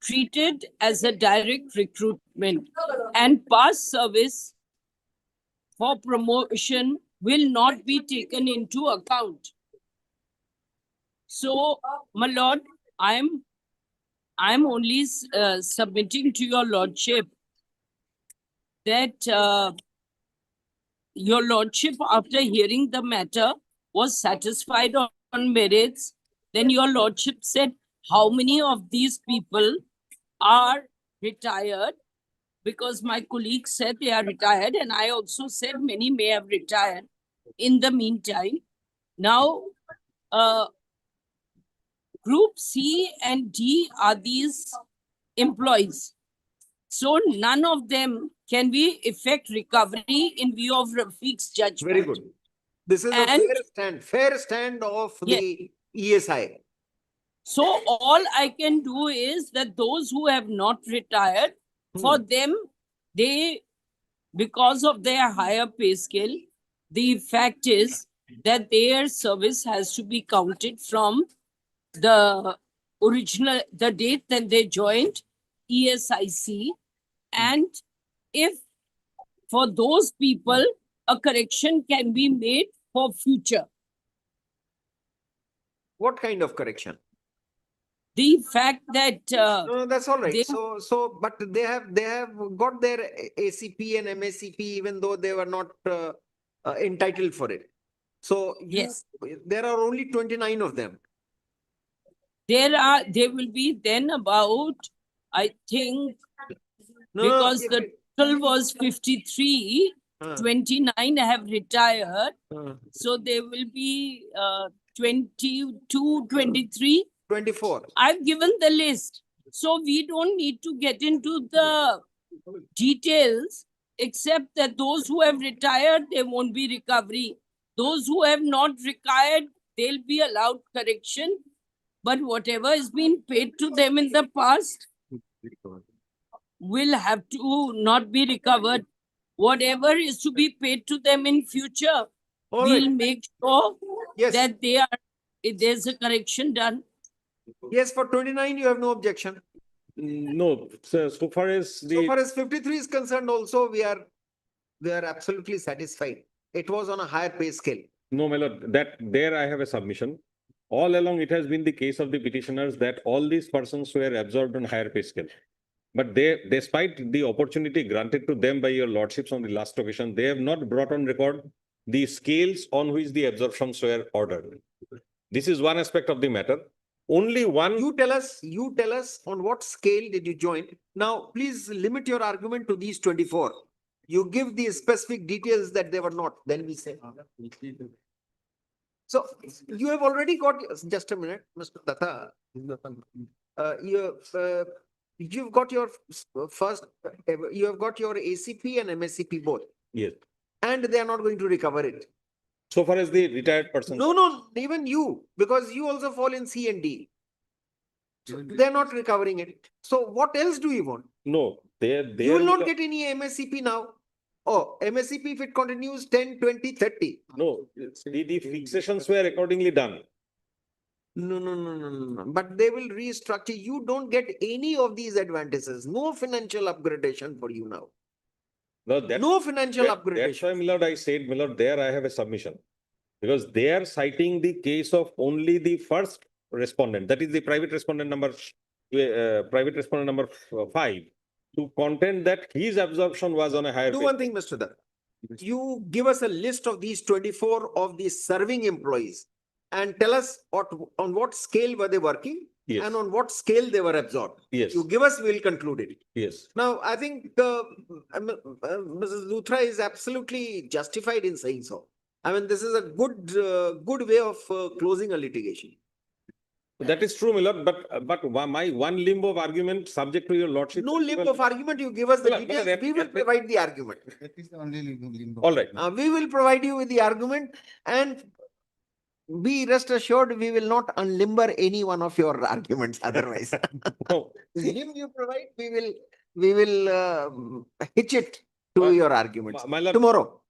treated as a direct recruitment, and past service for promotion will not be taken into account. So, my lord, I'm only submitting to your lordship that your lordship, after hearing the matter, was satisfied on merits. Then your lordship said, how many of these people are retired? Because my colleague said they are retired, and I also said many may have retired in the meantime. Now, Group C and D are these employees. So none of them can we effect recovery in view of Rafiq's judgment. Very good. This is a fair stand of the ESI. So all I can do is that those who have not retired, for them, because of their higher pay scale, the fact is that their service has to be counted from the date that they joined ESIC. And if for those people, a correction can be made for future. What kind of correction? The fact that no, that's all right. But they have got their ACP and MACP even though they were not entitled for it. So yes, there are only 29 of them. There will be then about, I think, because the total was 53, 29 have retired. So there will be 22, 23. 24. I've given the list. So we don't need to get into the details, except that those who have retired, there won't be recovery. Those who have not retired, they'll be allowed correction. But whatever has been paid to them in the past will have to not be recovered. Whatever is to be paid to them in future, we'll make sure that there's a correction done. Yes, for 29, you have no objection. No, so far as 53 is concerned, also we are absolutely satisfied. It was on a higher pay scale. No, my lord, there I have a submission. All along, it has been the case of the petitioners that all these persons were absorbed on higher pay scale. But despite the opportunity granted to them by your lordships on the last occasion, they have not brought on record the scales on which the absorptions were ordered. This is one aspect of the matter. only one. You tell us on what scale did you join? Now, please limit your argument to these 24. You give the specific details that they were not, then we say. So you have already got, just a minute, Mr. Datta. You've got your first, you have got your ACP and MSCP both, Yes. and they are not going to recover it. So far as the retired person. No, even you, because you also fall in C and D. So they're not recovering it. So what else do you want? No, they You will not get any MSCP now. Oh, MSCP if it continues 10, 20, 30. No, the fixations were accordingly done. No. But they will restructure. You don't get any of these advantages. No financial upgradation for you now. No, No financial that's upgradation. why, Milord, I said, Milord, there I have a submission. Because they are citing the case of only the first respondent, that is the private respondent number 5, to contend that his absorption was on a higher Do pay. one thing, Mr. Dutt. You give us a list of these 24 of the serving employees and tell us on what scale were they working Yes. and on what scale they were absorbed. Yes. You give us, we'll conclude it. Yes. Now, I think Mrs. Luthra is absolutely justified in saying so. I mean, this is a good way of closing a litigation. That is true, Milord, but my one limb of argument subject to your lordship. No limb of argument, you give us the Milord, details, we will provide the argument. That is the only limbo. All right. We will provide you with the argument and be rest assured, we will not unlimber any one of your arguments otherwise. No. Limb you provide, we will hitch it to your arguments My lord, tomorrow.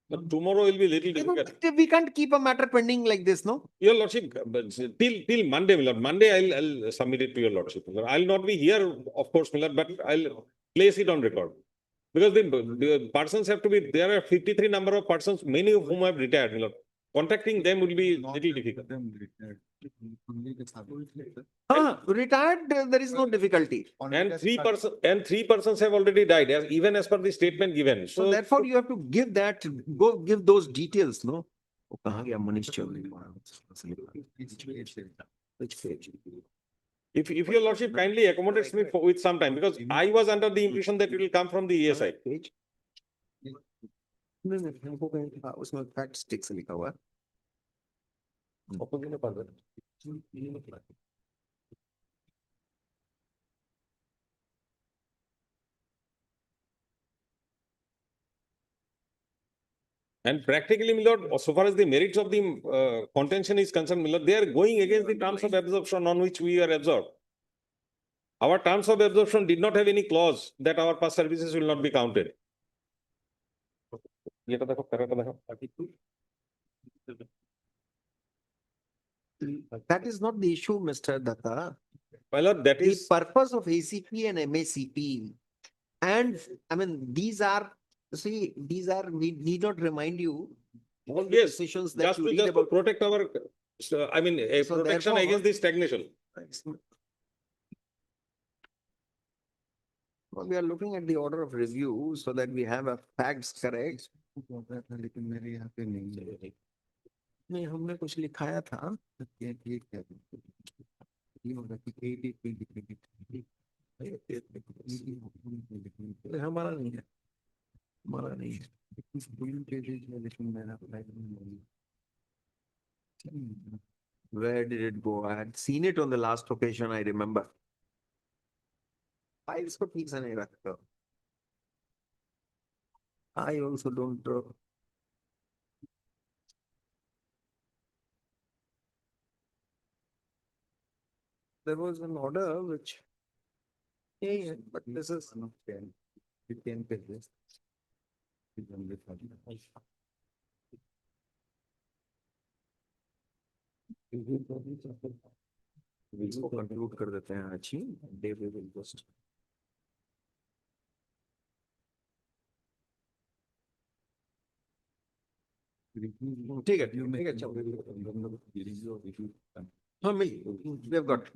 but tomorrow will be little difficult. We can't keep a matter pending like this, no? Your lordship, but till Monday, Milord. Monday I'll submit it to your lordship. Milord. I'll not be here, of course, Milord, but I'll place it on record. Because the persons have to be, there are 53 number of persons, many of whom have retired, Milord. Contacting them will be little difficult. Retired, there is no difficulty. And three persons have already died, even as per the statement given. So therefore, you have to give that, go give those details, no? वो कहाँ गया Manish Chaudhary? Which page? If your lordship kindly accommodates me with some time, because I was under the impression that it will come from the ESI. Page? नहीं, हमको कहीं हाँ, उसमें fact sticks लिखा हुआ है. And practically, Milord, so far as the merits of the contention is concerned, Milord, they are going against the terms of absorption on which we are absorbed. Our terms of absorption did not have any clause that our past services will not be counted. That is not the issue, Mr. Datta. My lord, that The is, purpose of ACP and MACP. And I mean, these are, we need not remind you all the yes, decisions that just you to read just to about. protect our, I mean, a So protection therefore- against the stagnation. Well, we are looking at the order of review so that we have a facts correct. नहीं, हमने कुछ लिखाया था. हमारा नहीं है. हमारा नहीं है. Where did it go? I had seen it on the last occasion, I remember. I also ठीक से नहीं रखता. I also don't. There was an order which. Yeah, but this is. You can pay this. इसको conclude कर देते हैं अच्छी day we will just ठीक है हाँ मिल we have got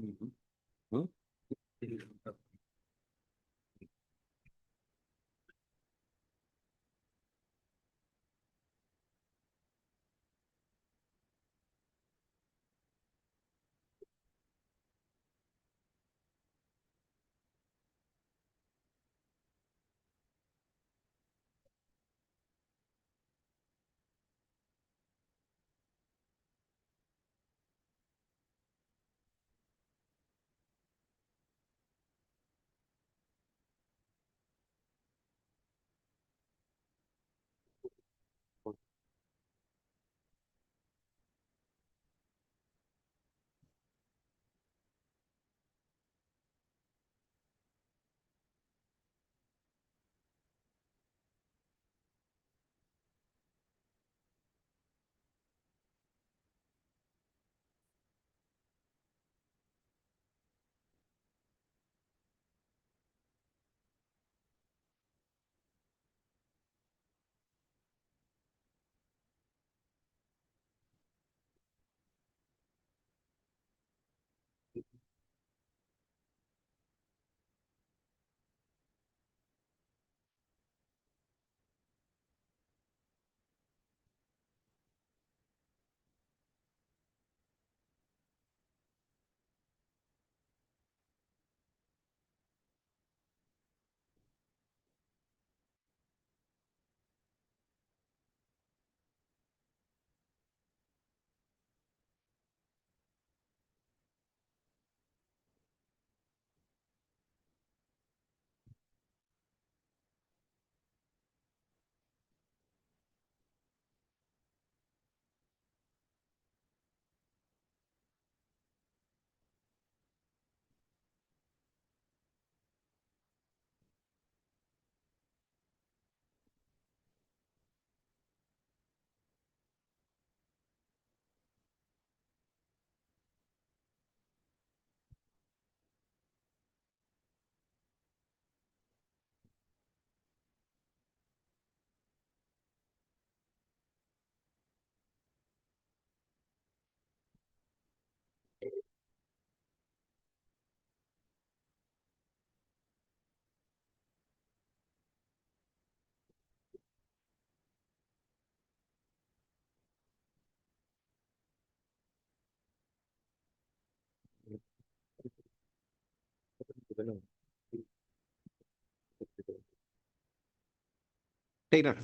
Taylor.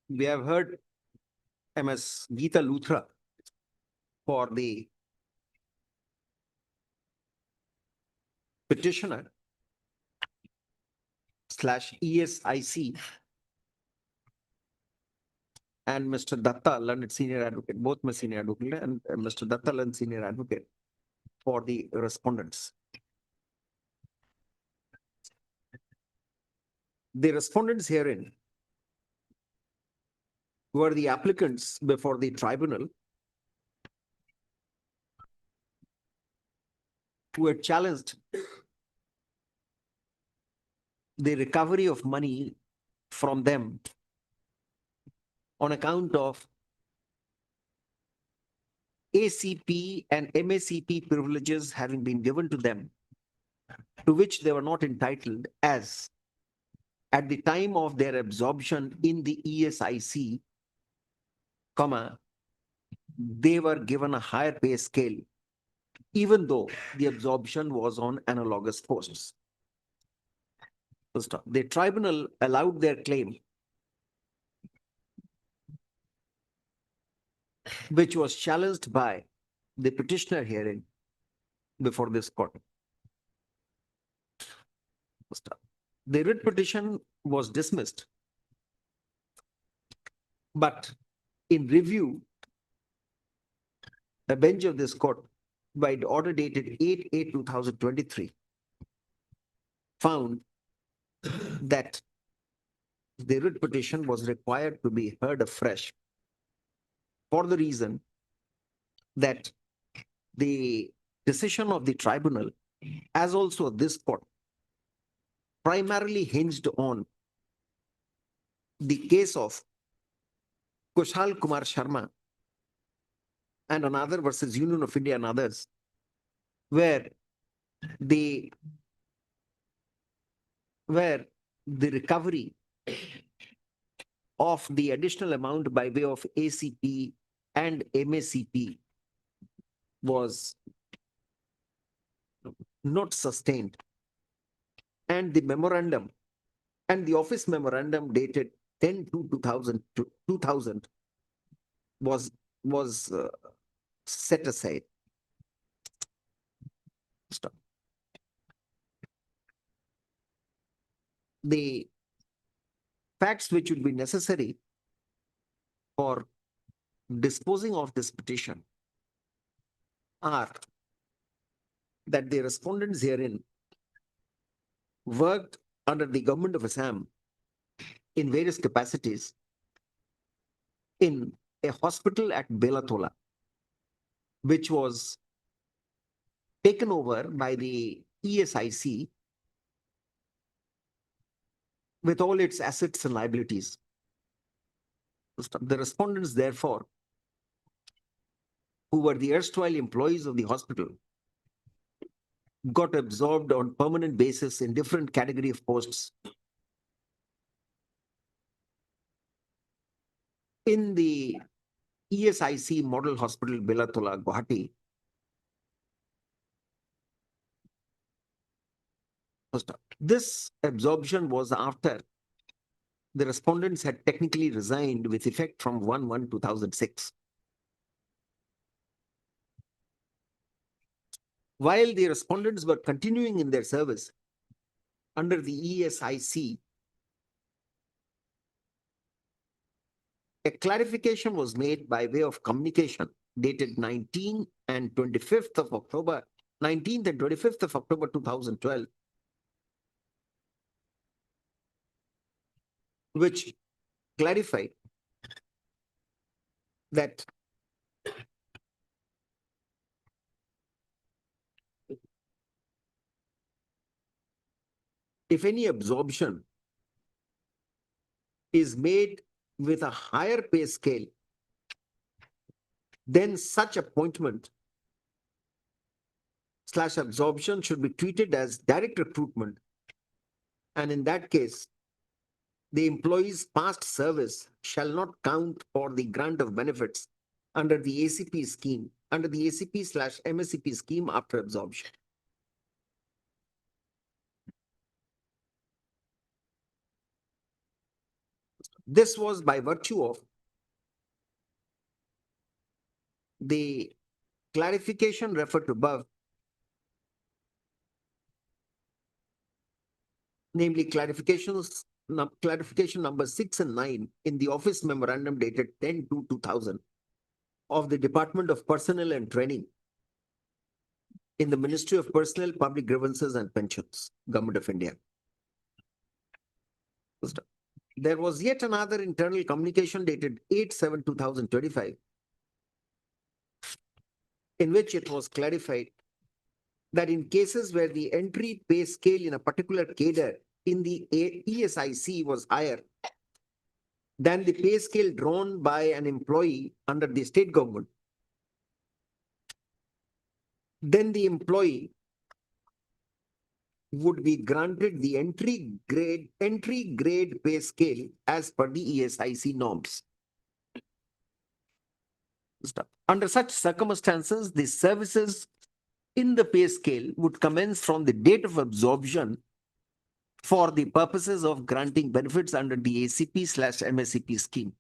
We have heard MS Geeta Luthra for the petitioner / ESIC and Mr. Datta, learned senior advocate, both my senior advocate and Mr. Datta, learned senior advocate for the respondents. The respondents herein were the applicants before the tribunal who had challenged the recovery of money from them on account of ACP and MACP privileges having been given to them, to which they were not entitled, as at the time of their absorption in the ESIC, they were given a higher pay scale, even though the absorption was on analogous posts. The tribunal allowed their claim, which was challenged by the petitioner hearing before this court. The writ petition was dismissed, but in review, a bench of this court, by the order dated 8/8/2023, found that the writ petition was required to be heard afresh for the reason that the decision of the tribunal, as also this court, primarily hinged on the case of Kushal Kumar Sharma and another versus Union of India and others, where the recovery of the additional amount by way of ACP and MACP was not sustained. And the memorandum and the office memorandum dated 10/2/2000 was set aside. Stop. The facts which would be necessary for disposing of this petition are that the respondents herein worked under the government of Assam in various capacities in a hospital at Belatola, which was taken over by the ESIC with all its assets and liabilities. The respondents, therefore, who were the erstwhile employees of the hospital, got absorbed on permanent basis in different category of posts in the ESIC Model Hospital, Belatola, Guwahati. This absorption was after the respondents had technically resigned with effect from 1/1/2006. While the respondents were continuing in their service under the ESIC, a clarification was made by way of communication dated 19th and 25th of October 2012, which clarified that if any absorption is made with a higher pay scale, then such appointment / absorption should be treated as direct recruitment. And in that case, the employee's past service shall not count for the grant of benefits under the ACP scheme, under the ACP / MACP scheme after absorption. This was by virtue of the clarification referred to above, namely clarification number 6 and 9 in the office memorandum dated 10/2/2000 of the Department of Personnel and Training in the Ministry of Personnel, Public Grievances and Pensions, Government of India. There was yet another internal communication dated 8/7/2025 in which it was clarified that in cases where the entry pay scale in a particular cadre in the ESIC was higher than the pay scale drawn by an employee under the state government, then the employee would be granted the entry grade pay scale as per the ESIC norms. Under such circumstances, the services in the pay scale would commence from the date of absorption for the purposes of granting benefits under the ACP/MSCP scheme.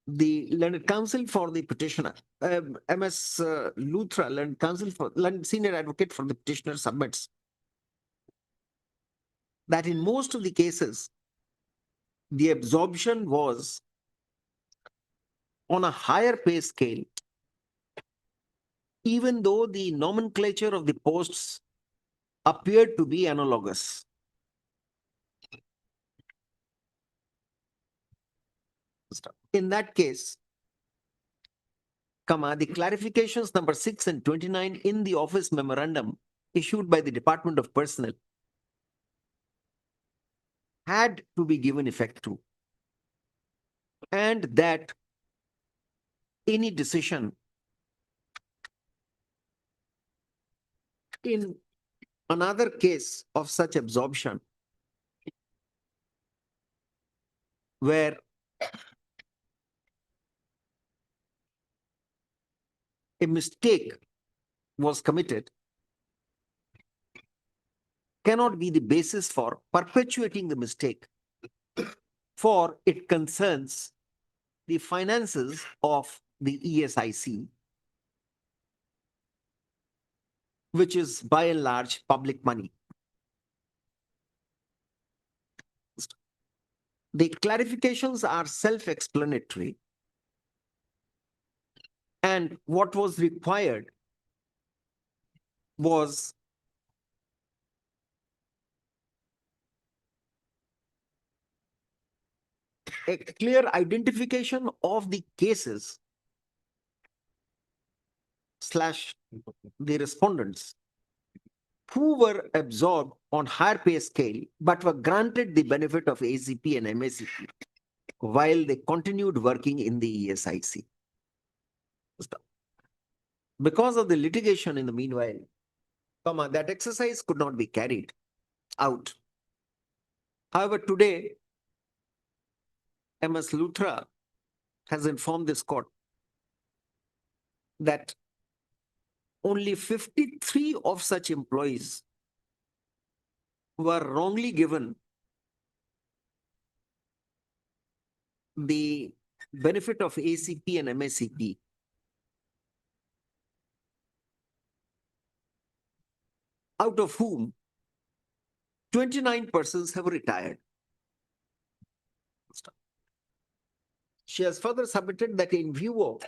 The learned counsel for the petitioner, MS Luthra, learned senior advocate for the petitioner, submits that in most of the cases, the absorption was on a higher pay scale, even though the nomenclature of the posts appeared to be analogous. In that case, the clarifications number 6 and 29 in the office memorandum issued by the Department of Personnel had to be given effect to, and that any decision in another case of such absorption where a mistake was committed cannot be the basis for perpetuating the mistake, for it concerns the finances of the ESIC, which is by and large public money. The clarifications are self-explanatory, and what was required was a clear identification of the cases / the respondents who were absorbed on higher pay scale but were granted the benefit of ACP and MACP while they continued working in the ESIC. Because of the litigation in the meanwhile, that exercise could not be carried out. However, today, MS Luthra has informed this court that only 53 of such employees were wrongly given the benefit of ACP and MACP. Out of whom 29 persons have retired. She has further submitted that in view of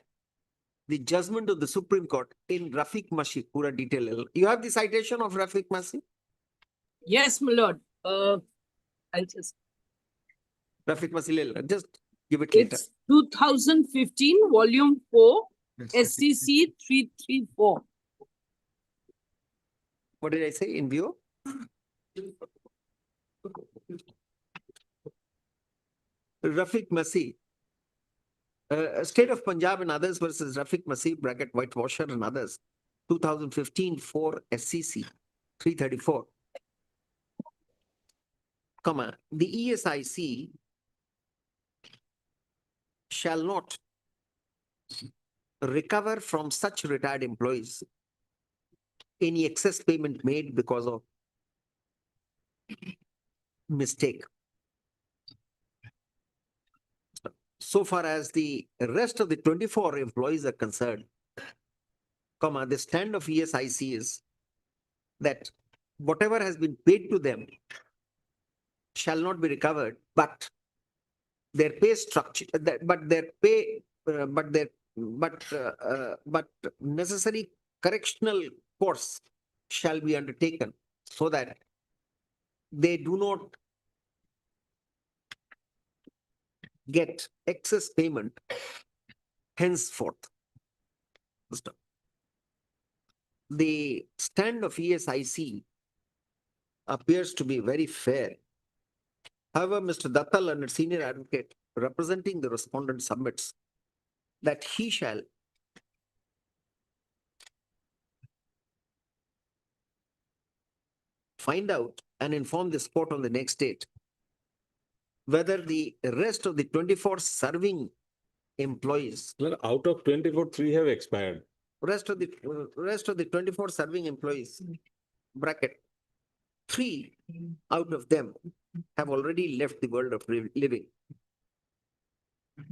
the judgment of the Supreme Court in Rafiq Masih, pura detail. You have the citation of Rafiq Masih? Yes, my lord. I'll just. Rafiq Masih, just give it later. It's 2015, volume 4, SCC 334. What did I say in view? Rafiq Masih. State of Punjab and others versus Rafiq Masih, bracket whitewasher and others, 2015 4 SCC 334. The ESIC shall not recover from such retired employees any excess payment made because of mistake. So far as the rest of the 24 employees are concerned, the stand of ESIC is that whatever has been paid to them shall not be recovered, but their pay structure, but necessary correctional course shall be undertaken so that they do not get excess payment henceforth. The stand of ESIC appears to be very fair. However, Mr. Datta, learned senior advocate representing the respondent, submits that he shall find out and inform this court on the next date whether the rest of the 24 serving employees, Well, out of 24, 3 have expired. rest of the 24 serving employees, bracket, 3 out of them have already left the world of living,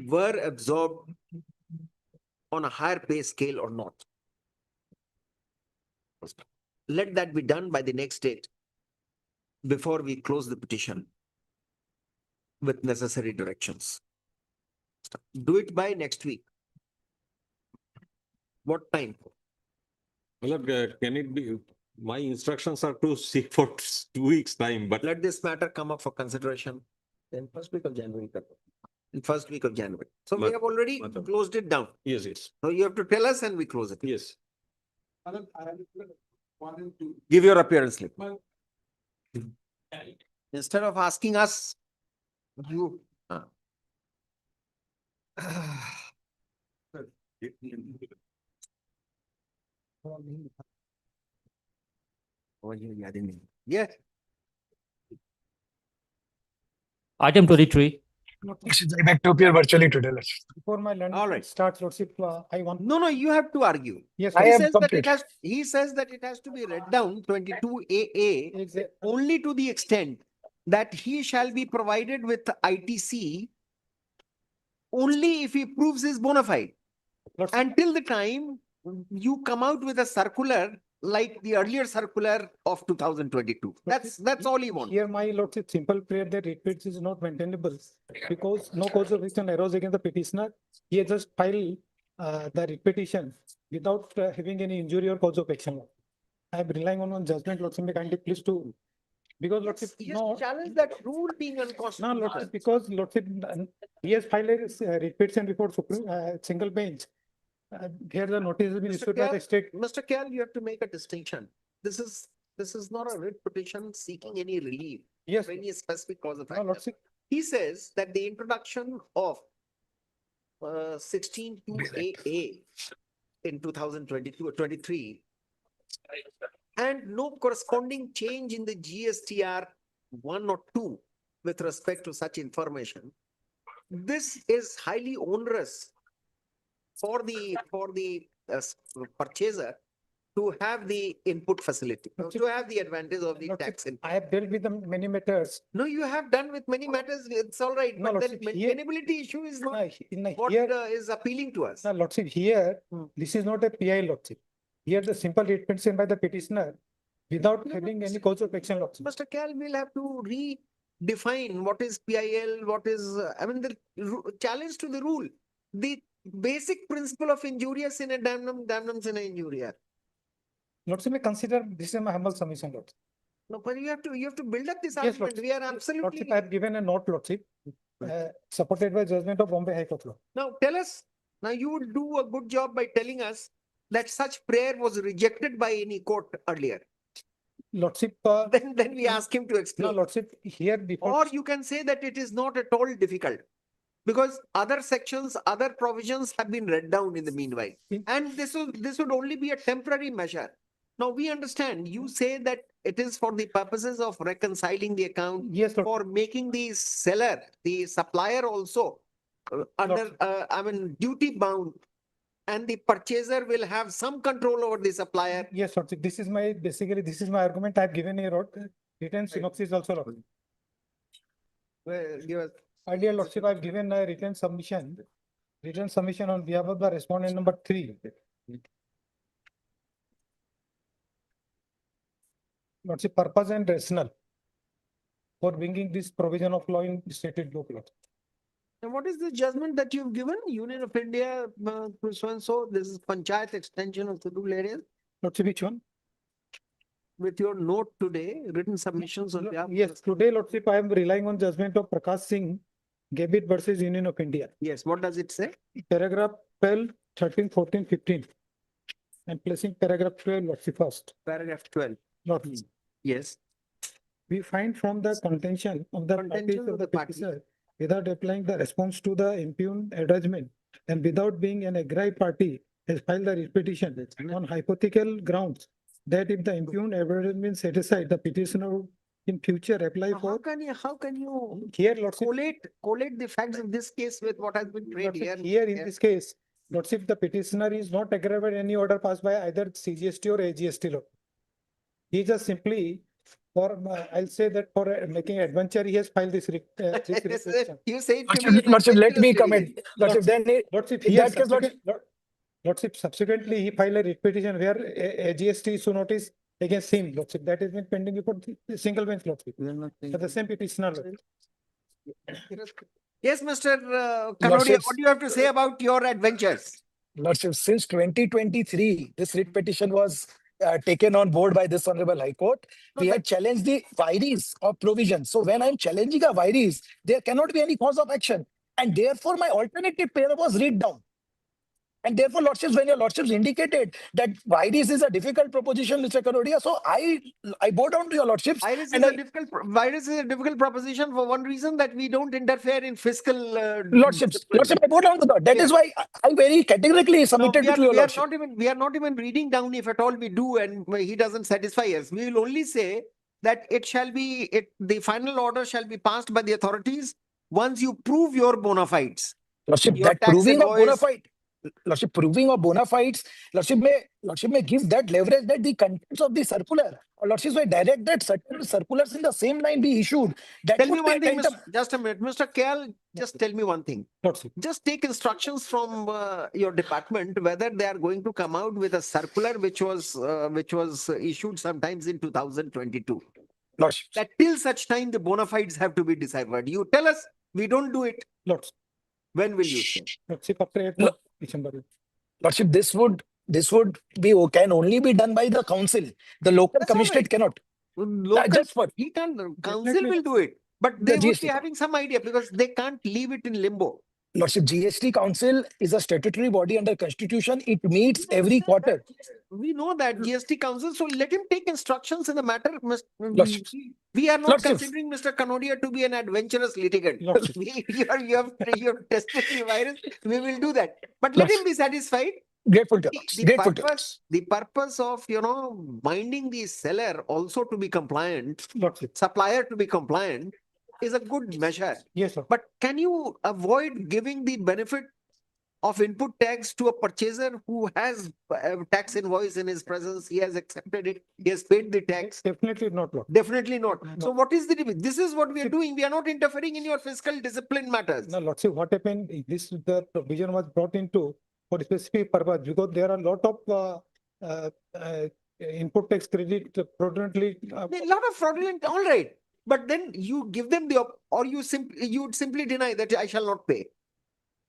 were absorbed on a higher pay scale or not. Let that be done by the next date before we close the petition with necessary directions. Do it by next week. What time? Well, can it be, my instructions are to seek for 2 weeks' time, but Let this matter come up for consideration in first week of January. In first week of January. So we But- have already but- closed it down. yes, yes, So you have to tell us and we close it. yes. Give your appearance slip. Instead of asking us, you. Yeah. Item 23. I beg to appear virtually today. Before my learning All right. starts, Lordship, I want. No, you have to argue. Yes, He I am says that complete. he says that it has to be read down 22AA only to the extent that he shall be provided with ITC only if he proves his bona fide. Until the time you come out with a circular like the earlier circular of 2022. That's all he wants. Here, my Lordship, simple prayer that repeats is not maintainable because no cause of action arose against the petitioner. He has just filed the repetition without having any injury or cause of action. I am relying on one judgment, Lordship, may kindly please to, because Lordship, no, Challenge that rule being no, unconstitutional. Lordship, because Lordship, he has filed a repetition before Supreme, single bench. Here the notice has been issued by the state. Mr. Kyal, you have to make a distinction. This is not a writ petition seeking any relief. Yes. of Any specific cause of No, action. Lordship, He says that the introduction of 16(2)AA in 2022 or 23 and no corresponding change in the GSTR 1 or 2 with respect to such information. This is highly onerous for the purchaser to have the input facility, to have the advantage of the tax input. I have dealt with them many matters. No, you have done with many matters, it's all right, No, but that Lordship, here- maintainability issue is not In what here, is appealing to us. no, Lordship, here, this is not a PI, Lordship. Here, the simple repetition by the petitioner without having any cause of action, Lordship. Mr. Cal, we'll have to redefine what is PIL, what is, the challenge to the rule. The basic principle of injurious in a damnum sine injuria. Lordship, may consider, this is my humble submission, Lordship. No, but you have to build up this Yes, argument. Lordship. We are absolutely. Lordship, I have given a note, Lordship, supported by judgment of Bombay High Court law. Now tell us, now you would do a good job by telling us that such prayer was rejected by any court earlier. Lordship, Then we ask him to no, explain. Lordship, here before. Or you can say that it is not at all difficult. Because other sections, other provisions have been read down in the meanwhile. And this would only be a temporary measure. Now we understand, you say that it is for the purposes of reconciling the account. Yes, Lord. For making the seller, the supplier also under, duty bound and the purchaser will have some control over the supplier. Yes, Lordship, this is my, basically, this is my argument. I've given a written synopsis also. Lordship. Well, give us. Earlier, Lordship, I've given a written submission on behalf of the respondent number 3. Lordship, purpose and rationale for bringing this provision of law in stated law. And what is the judgment that you've given? Union of India, so and so, this is Panchayat extension of the rural areas. Lordship, which one? With your note today, written submissions on behalf. Yes, today, Lordship, I am relying on judgment of Prakash Singh, Gabit versus Union of India. Yes, what does it say? Paragraph 12, 13, 14, 15. And placing paragraph 12, Lordship, first. Paragraph 12. Lordship. Yes. We find from the contention of the parties of the petitioner, without applying the response to the impugned adjudgment and without being an aggrieved party, has filed the petition on hypothetical grounds that if the impugned adjudgment set aside, the petitioner would in future apply Now, for. how can you Here, Lordship, collate the facts of this case with what has been read here? here in this case, Lordship, the petitioner is not aggrieved by any order passed by either CGST or AGST law. He just simply, for, I'll say that for making adventure, he has filed this. You say it. Lordship, let me comment. Lordship, then Lordship, in here that case, Lordship, subsequently, he filed a writ petition where AGST issue notice against him, Lordship. That has been pending before the single bench, Lordship. For the same petitioner. Lordship. Yes, Mr. Kanodia, what do you have to say about your adventures? Lordship, since 2023, this writ petition was taken on board by this Honorable High Court. We had challenged the vires of provision. So when I'm challenging a vires, there cannot be any cause of action. And therefore, my alternative pair was read down. And therefore, Lordships, when your Lordships indicated that vires is a difficult proposition, Mr. Kanodia, so I bow down to your Lordships. Virus is a difficult proposition for one reason, that we don't interfere in fiscal. Lordships, I bow down to that. That is why I very categorically submitted to your Lordship. We are not even reading down if at all we do, and he doesn't satisfy us. We will only say that it shall be, the final order shall be passed by the authorities once you prove your bona fides. Lordship, Your that tax proving of bona invoice. fide. Lordship, proving of bona fides, Lordship may give that leverage that the contents of the circular, or Lordship may direct that certain circulars in the same line be issued. That Tell me would one thing, enter- just a minute, Mr. KL, just tell me one thing. Just take instructions from your department whether they are going to come out with a circular which was issued sometimes in 2022. Lordship. That till such time the bona fides have to be deciphered. You tell us, we don't do it. Lordship. When will you say? Lordship, after 8 December. Lordship, this would can only be done by the council. The local commissioner cannot. He can, council will do it, but they would be having some idea because they can't leave it in limbo. Lordship, GST Council is a statutory body under Constitution. It meets every quarter. We know that GST Council, so let him take instructions in the matter. Lordship. We are not Lordship. considering Mr. Kanodia to be an adventurous litigant. You have tested the virus. We will do that, but let him be satisfied. Grateful to you. Grateful to you. The purpose of binding the seller also to be compliant, supplier to be compliant, is a good measure. Yes, sir. But can you avoid giving the benefit of input tax to a purchaser who has a tax invoice in his presence? He has accepted it. He has paid the tax. Definitely not, Lord. Definitely not. So what is the difference? This is what we are doing. We are not interfering in your fiscal discipline matters. No, Lordship, what happened, the provision was brought into for a specific purpose because there are a lot of input tax credit fraudulently. A lot of fraudulent, all right. But then you give them or you would simply deny that I shall not pay.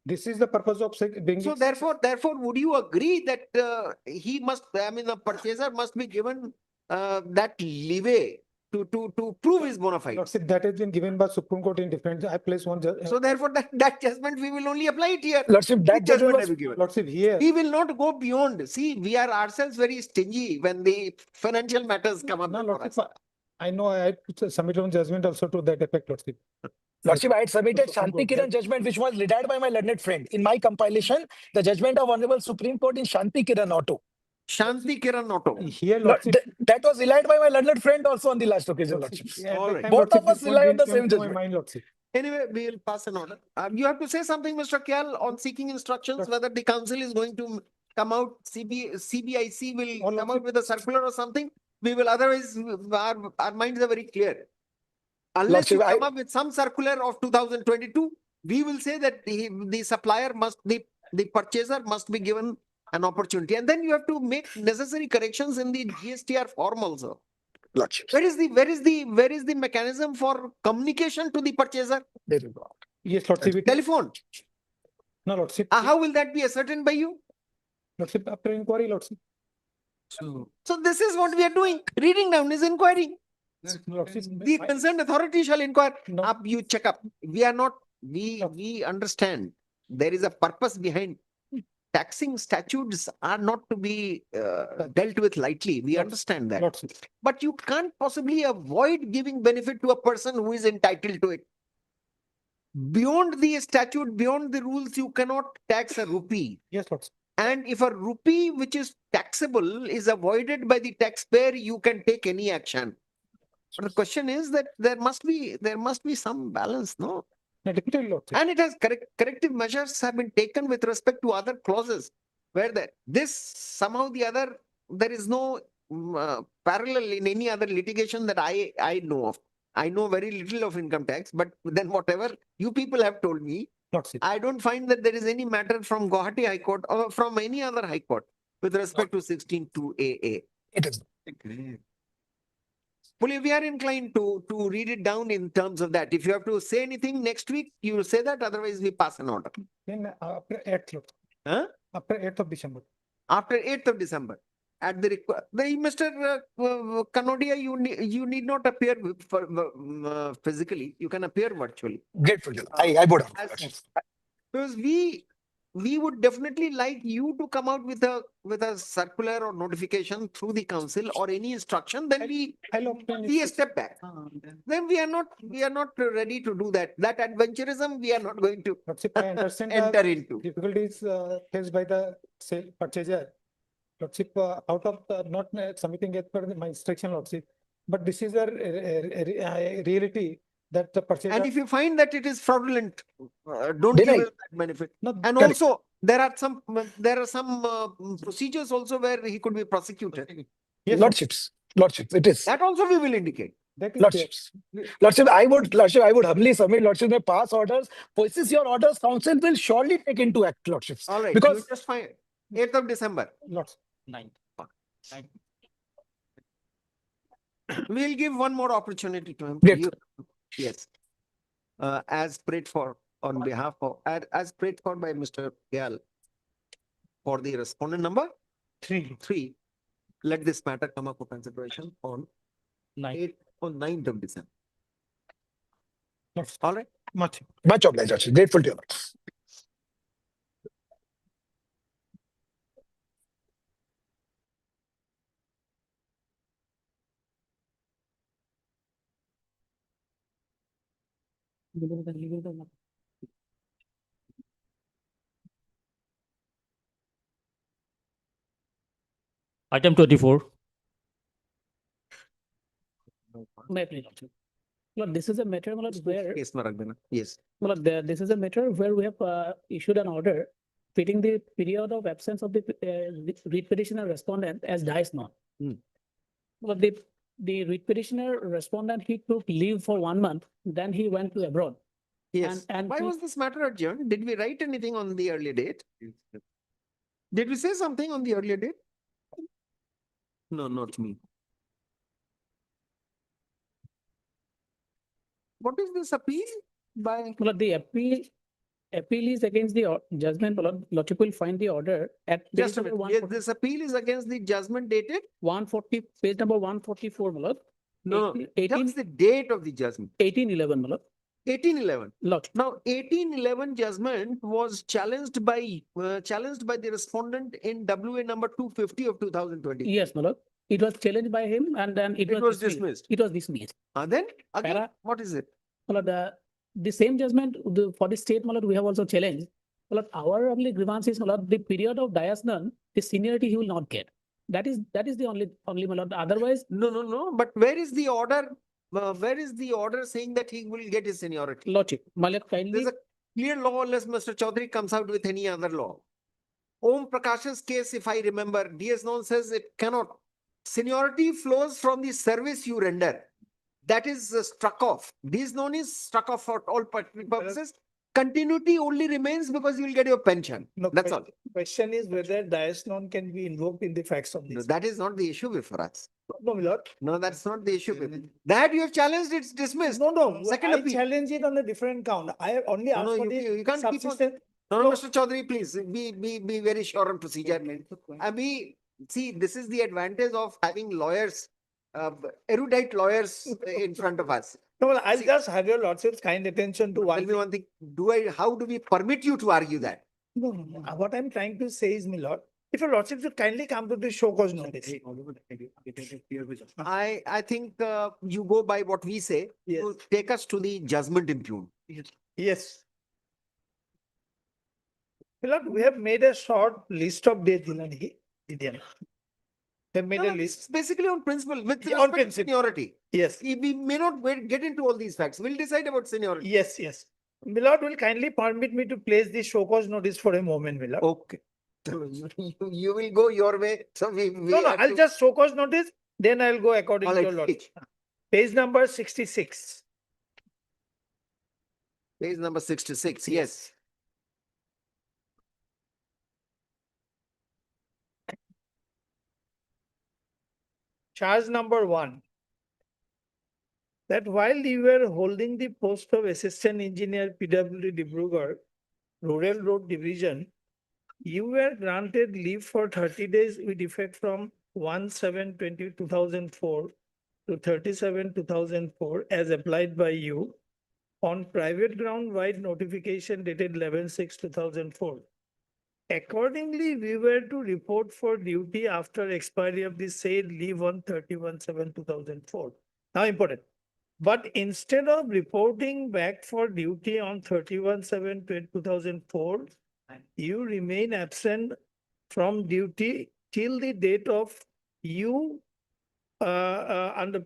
This is the purpose of being. So therefore, would you agree that the purchaser must be given that leeway to prove his bona fide? Lordship, that has been given by Supreme Court in different. I place one. So therefore, that judgment we will only apply it here. Lordship, that judgment have you given? Lordship, here. He will not go beyond. See, we are ourselves very stingy when the financial matters come up. No, Lordship, I know I had submitted one judgment also to that effect, Lordship. Lordship, I had submitted Shanti Kiran judgment, which was litigated by my learned friend. In my compilation, the judgment of Honorable Supreme Court in Shanti Kiran Auto. Shanti Kiran Auto. Here, Lordship. That was litigated by my learned friend also on the last occasion, Lordship. Yeah, all right. Both of us rely on the same judgment. Lordship. Anyway, we will pass an order. You have to say something, Mr. Kyal, on seeking instructions, whether the council is going to come out, CBIC will come out with a circular or something. We will, otherwise, our minds are very clear. Unless you come up with some circular of 2022, we will say that the supplier must, the purchaser must be given an opportunity. And then you have to make necessary corrections in the GSTR form also. Where is the mechanism for communication to the purchaser? Yes, Lordship. Telephone. No, Lordship. How will that be ascertained by you? Lordship, after inquiry, Lordship. So this is what we are doing. Reading down is inquiry. The concerned authority shall inquire. Up, you check up. We are not, we understand there is a purpose behind. Taxing statutes are not to be dealt with lightly. We understand that. But you can't possibly avoid giving benefit to a person who is entitled to it. Beyond the statute, beyond the rules, you cannot tax a rupee. Yes, Lordship. And if a rupee which is taxable is avoided by the taxpayer, you can take any action. But the question is that there must be some balance, no? And it has corrective measures have been taken with respect to other clauses where this somehow the other, there is no parallel in any other litigation that I know of. I know very little of income tax, but then whatever you people have told me, I don't find that there is any matter from Guwahati High Court or from any other High Court with respect to 16(2)AA. It is. Well, we are inclined to read it down in terms of that. If you have to say anything next week, you will say that. Otherwise, we pass an order. Then after 8th, Huh? after 8th of December. After 8th of December. At the Mr. Kanodia, you need not appear physically. You can appear virtually. Grateful. I would have. Because we would definitely like you to come out with a circular or notification through the council or any instruction. Then we step back. Then we are not ready to do that. That adventurism we are not going to I understand enter into. difficulties faced by the sale purchaser. Lordship, out of not submitting as per my instruction, Lordship, but this is a reality that the purchaser. And if you find that it is fraudulent, don't give us that benefit. And also, there are some procedures also where he could be prosecuted. Yes, Lordships, it is. That also we will indicate. Lordships, I would humbly submit, Lordship, may pass orders. Possess your orders, council will surely take into act, Lordships. All right, because you just fine. 8th of December. Lords. 9th. We'll give one more opportunity to him. Yes. As prayed for on behalf of, as prayed for by Mr. Gyal for the respondent number 3. Let this matter come up for consideration on 9th of December. All right. Much obliged, Lordship. Grateful to you. Item 24. May I please, Lordship? Lord, this is a matter where Yes, Maragdana. Yes. this is a matter where we have issued an order fitting the period of absence of the read petitioner respondent as dies not. Well, the read petitioner respondent, he took leave for 1 month, then he went to abroad. Yes. And Why he- was this matter adjourned? Did we write anything on the earlier date? Did we say something on the earlier date? No, not me. What is this appeal by? Well, the appeal is against the judgment. Lordship will find the order at Just a page number minute. Yes, this appeal is against the judgment dated? 140, page number 144, my lord. No, 18 tell us the date of the judgment. 1811, my lord. 1811. Lord. Now, 1811 judgment was challenged by the respondent in WA number 250 of 2020. Yes, my lord. It was challenged by him and then it was dismissed. It was dismissed. Then again, Para- what is it? My lord, the same judgment for the state, my lord, we have also challenged. My lord, our only grievance is, my lord, the period of dies non, the seniority he will not get. That is the only, my lord. Otherwise, No. But where is the order? Where is the order saying that he will get his seniority? Lordship, my lord, kindly. There's a clear law unless Mr. Chaudhary comes out with any other law. Om Prakash's case, if I remember, DS Noon says it cannot. Seniority flows from the service you render. That is struck off. DS Noon is struck off for all purposes. Continuity only remains because you will get your pension. No, That's all. Question is whether dies non can be invoked in the facts of No, this. that is not the issue before us. No, my lord. No, that's not the issue. That you have challenged, it's dismissed. No. Second I appeal. challenge it on a different count. I have only No, asked no, for you the can't keep on. subsistence. No, Mr. Chaudhary, please be very sure on procedure. And see, this is the advantage of having lawyers, erudite lawyers in front of us. No, I'll just have your lordship's kind attention to Tell one. me one thing. How do we permit you to argue that? No. What I'm trying to say is, my lord, if your lordship should kindly come to the show cause notice. I think you go by what we say. Yes. You take us to the judgment impugned. Yes. My lord, we have made a short list of dates, Dilani. We have made a list. It's basically on principle with Yeah, on respect to principle. seniority. Yes. We may not get into all these facts. We'll decide about seniority. Yes. My lord will kindly permit me to place the show cause notice for a moment, my lord. Okay. You will go your way. So we No, have I'll to- just show cause notice, then I'll go according All to right, your lordship. Page number 66. Page number 66. Yes. Charge number 1. That while you were holding the post of Assistant Engineer PWD Dibrugarh, Rural Road Division, you were granted leave for 30 days with effect from 1/7/2004 to 37/2004 as applied by you on private ground wide notification dated 11/6/2004. Accordingly, we were to report for duty after expiry of the said leave on 31/7/2004. Now important. But instead of reporting back for duty on 31/7/2004, you remain absent from duty till the date of you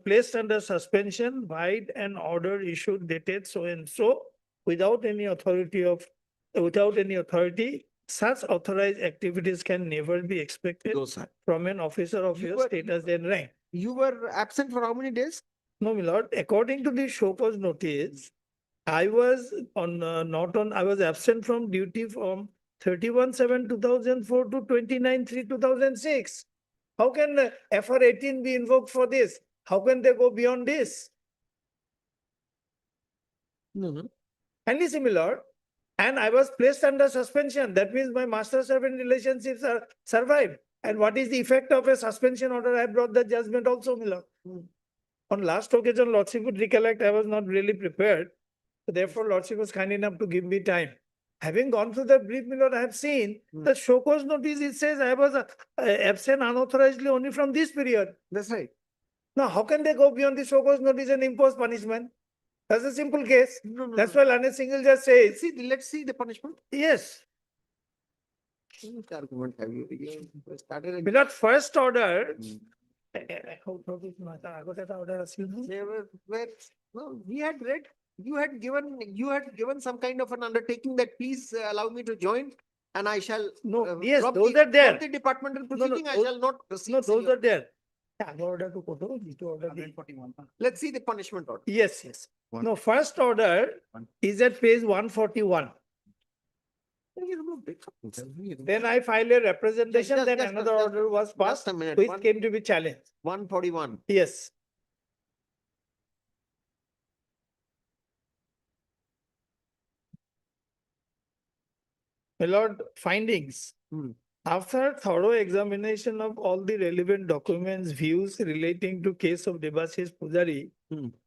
placed under suspension by an order issued dated so and so without any authority, such authorized activities can never be expected No, sir. from an officer of You your were- status and rank. You were absent for how many days? No, my lord, according to the show cause notice, I was I was absent from duty from 31/7/2004 to 29/3/2006. How can FR 18 be invoked for this? How can they go beyond this? No. Kindly see, my lord. And I was placed under suspension. That means my master servant relationships are survived. And what is the effect of a suspension order? I brought the judgment also, my lord. On last occasion, lordship would recollect, I was not really prepared. So therefore, lordship was kind enough to give me time. Having gone through the brief, my lord, I have seen the show cause notice. It says I was absent unauthorizedly only from this period. That's right. Now, how can they go beyond the show cause notice and impose punishment? That's a simple case. That's why Lanet Singhal just says. Let's see the punishment. Yes. Which argument have you started? My lord, first order. No, we had read, you had given some kind of an undertaking that please allow me to join and I shall. No, yes, drop those the- are there. drop The departmental No, proceeding, I those- shall not proceed. No, those are there. Order to Koto, order. Let's see the punishment order. Yes. No, first order is at page 141. Then I filed a representation, then another order was passed, Just a minute. which came to be challenged. 141. Yes. My lord, findings. After thorough examination of all the relevant documents, views relating to case of Debashish Pujari,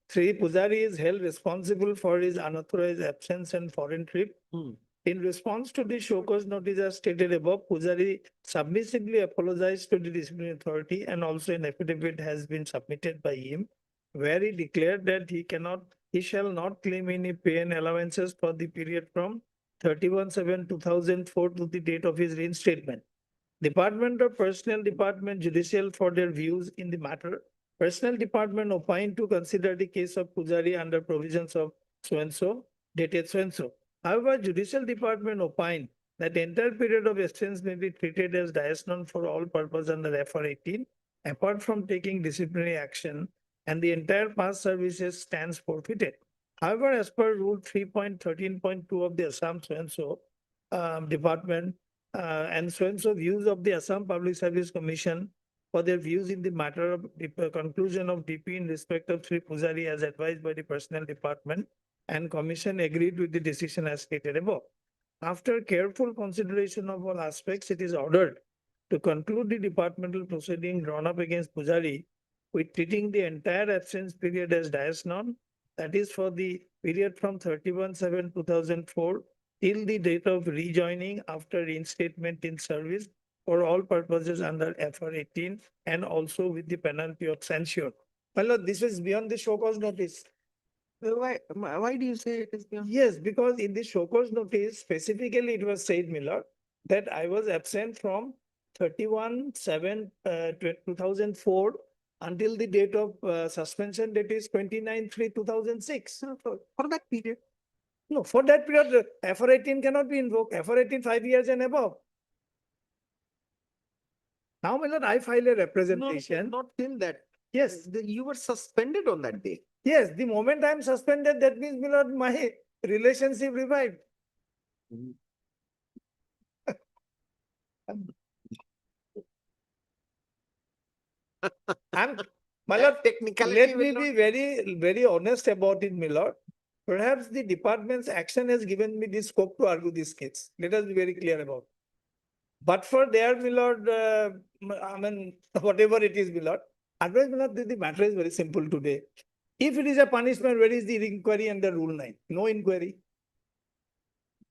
Sri Pujari is held responsible for his unauthorized absence and foreign trip. In response to the show cause notice as stated above, Pujari submissively apologized to the disciplinary authority and also an affidavit has been submitted by him where he declared that he shall not claim any pay and allowances for the period from 31/7/2004 to the date of his reinstatement. Department of Personnel Department Judicial for their views in the matter Personnel department opined to consider the case of Pujari under provisions of so-and-so, dated so-and-so. However, judicial department opined that the entire period of absence may be treated as diasnon for all purpose under FR 18, apart from taking disciplinary action, and the entire past services stands forfeited. However, as per Rule 3.13.2 of the Assam so-and-so department and so-and-so views of the Assam Public Service Commission for their views in the matter of the conclusion of DP in respect of Sri Pujari as advised by the Personnel Department, and Commission agreed with the decision as stated above. After careful consideration of all aspects, it is ordered to conclude the departmental proceeding drawn up against Pujari with treating the entire absence period as diasnon, that is for the period from 31/7/2004 till the date of rejoining after reinstatement in service for all purposes under FR 18 and also with the penalty of censure. My lord, this is beyond the show cause notice. Why do you say it is beyond? Yes, because in the show cause notice, specifically it was said, my lord, that I was absent from 31/7/2004 until the date of suspension, that is 29/3/2006. For that period. No, for that period, FR 18 cannot be invoked. FR 18, 5 years and above. Now, my lord, I file a representation. Not till that. Yes. You were suspended on that day. Yes, the moment I am suspended, that means, my lord, my relationship revived. And my lord, let me be very, very honest about it, my lord. Perhaps the department's action has given me the scope to argue this case. Let us be very clear about it. But for their, my lord, I mean, whatever it is, my lord, otherwise, my lord, the matter is very simple today. If it is a punishment, where is the inquiry under Rule 9? No inquiry.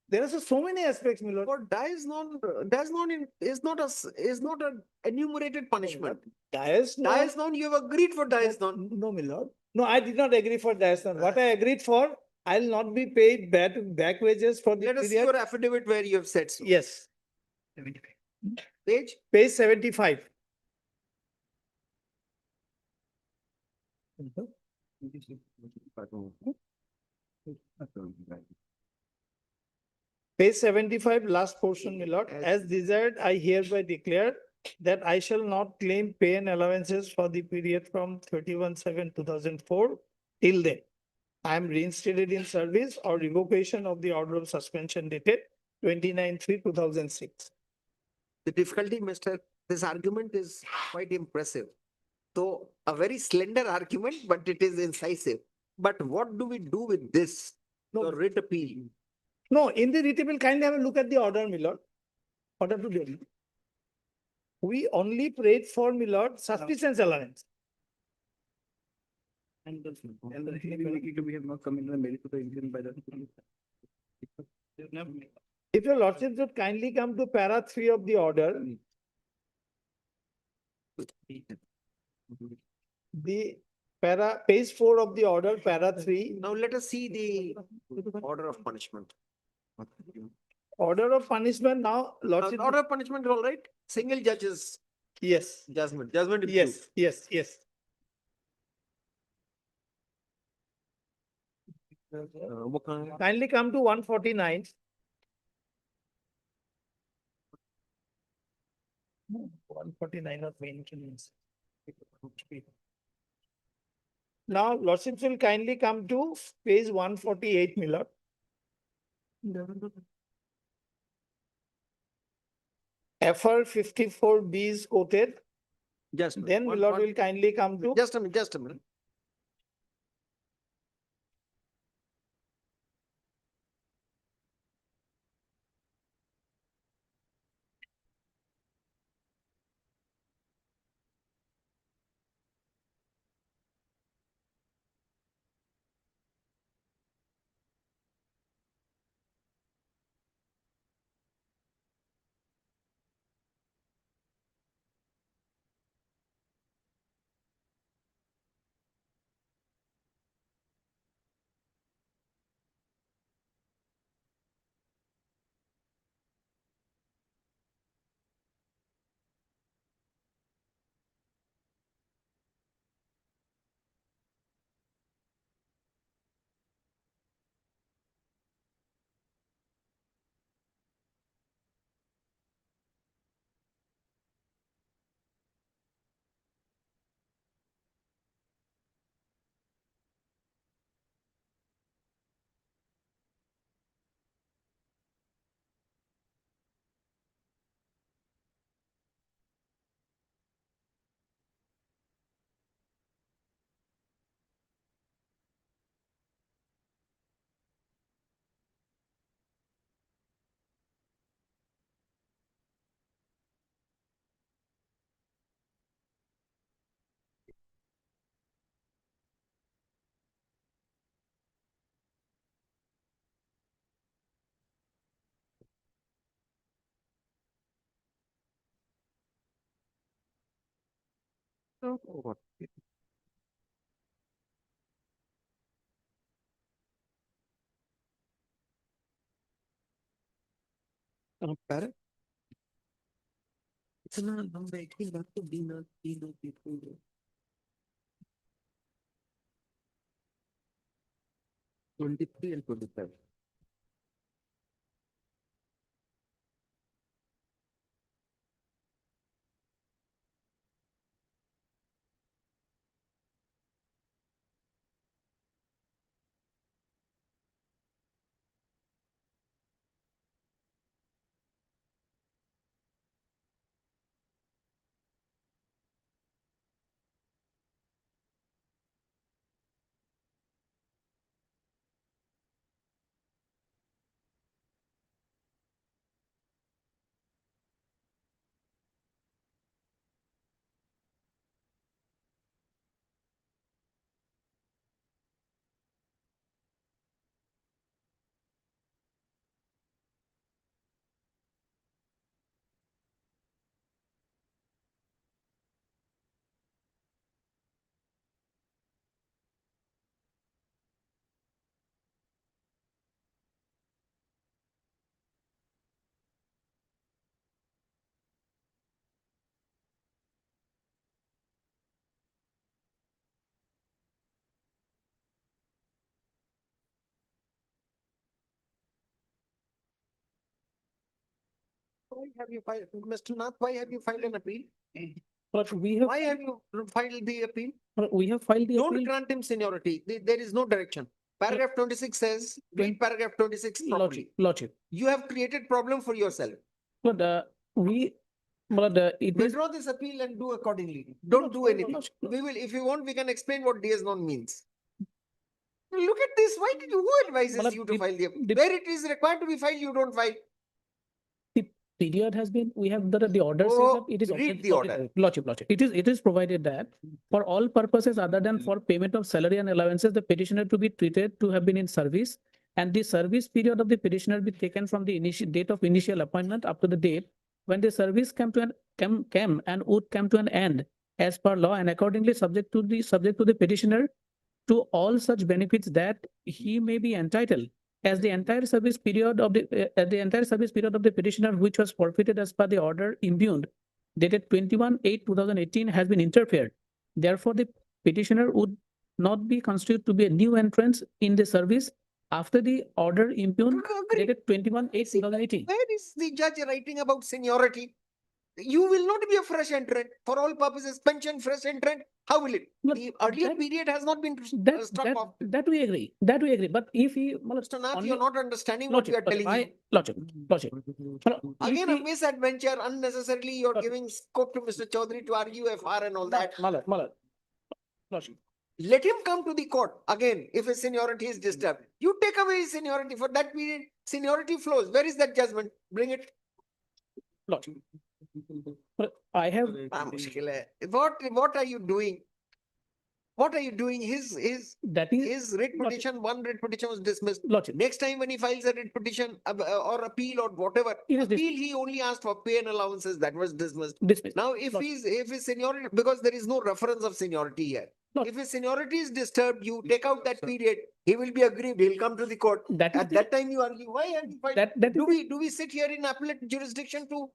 There are so many aspects, my lord. But diasnon is not an enumerated punishment. Diasnon, you have agreed for diasnon. No, my lord. No, I did not agree for diasnon. What I agreed for, I'll not be paid back wages for the Let us see period. your affidavit where you have said so. Yes. Page? Page 75. Page 75, last portion, my lord. As desired, I hereby declare that I shall not claim pay and allowances for the period from 31/7/2004 till then. I am reinstated in service or revocation of the order of suspension dated 29/3/2006. The difficulty, Mr. This argument is quite impressive. So a very slender argument, but it is incisive. But what do we do with this? Your writ appeal. No, in the writ appeal, kindly have a look at the order, my lord. Order to Delhi. We only prayed for, my lord, subsistence allowance. And we have not come in the merit to the Indian by the. If your lordship would kindly come to para 3 of the order. The page 4 of the order, para 3. Now let us see the order of punishment. Order of punishment now, lordship. Order of punishment is all right. Single judge's. Yes. Judgment. Yes, yes, yes. Kindly come to 149. 149 of maintenance. Now, lordships will kindly come to page 148, my lord. FR 54B is quoted. Then my lord will kindly come to. Just a minute. Parrot? इतना लंबा एक ही बात को बिना तीनों people 23 and 27. Why have you filed, Mr. Nath, why have you filed an appeal? But we have, Why have you filed the appeal? we have filed the Don't appeal. grant him seniority. There is no direction. Paragraph 26 says, read paragraph 26 properly. Logic. You have created problem for yourself. But it is, Withdraw this appeal and do accordingly. Don't do anything. We will, if you want, we can explain what DS non means. Look at this. Why did you, who advises you to file the appeal? Where it is required to be filed, you don't file. period has been, we have the order says Oh, that it is. read the order. Logic. It is provided that for all purposes other than for payment of salary and allowances, the petitioner to be treated to have been in service, and the service period of the petitioner be taken from the initial date of initial appointment up to the date when the service came and would come to an end as per law, and accordingly subject to the petitioner to all such benefits that he may be entitled, as the entire service period of the petitioner, which was forfeited as per the order impugned dated 21/8/2018, has been interfered. Therefore, the petitioner would not be constituted to be a new entrance in the service after the order impugned dated 21/8/2018. Where is the judge writing about seniority? You will not be a fresh entrant. For all purposes, pension, fresh entrant. How will it? The earlier period has not been struck off. That we agree. But if he, Mr. Nath, you're not understanding what we are telling you. Logic. Again, a misadventure. Unnecessarily, you're giving scope to Mr. Chaudhary to argue FR and all that. Logic. Let him come to the court again if his seniority is disturbed. You take away his seniority for that period. Seniority flows. Where is that judgment? Bring it. Logic. I have. What are you doing? What are you doing? His writ petition, one writ petition was dismissed. Logic. Next time when he files a writ petition or appeal or whatever, he only asked for pay and allowances, that was dismissed. Now if his seniority, because there is no reference of seniority here. If his seniority is disturbed, you take out that period, he will be aggrieved, he'll come to the court. At that time you argue, why have you filed? Do we sit here in appellate jurisdiction to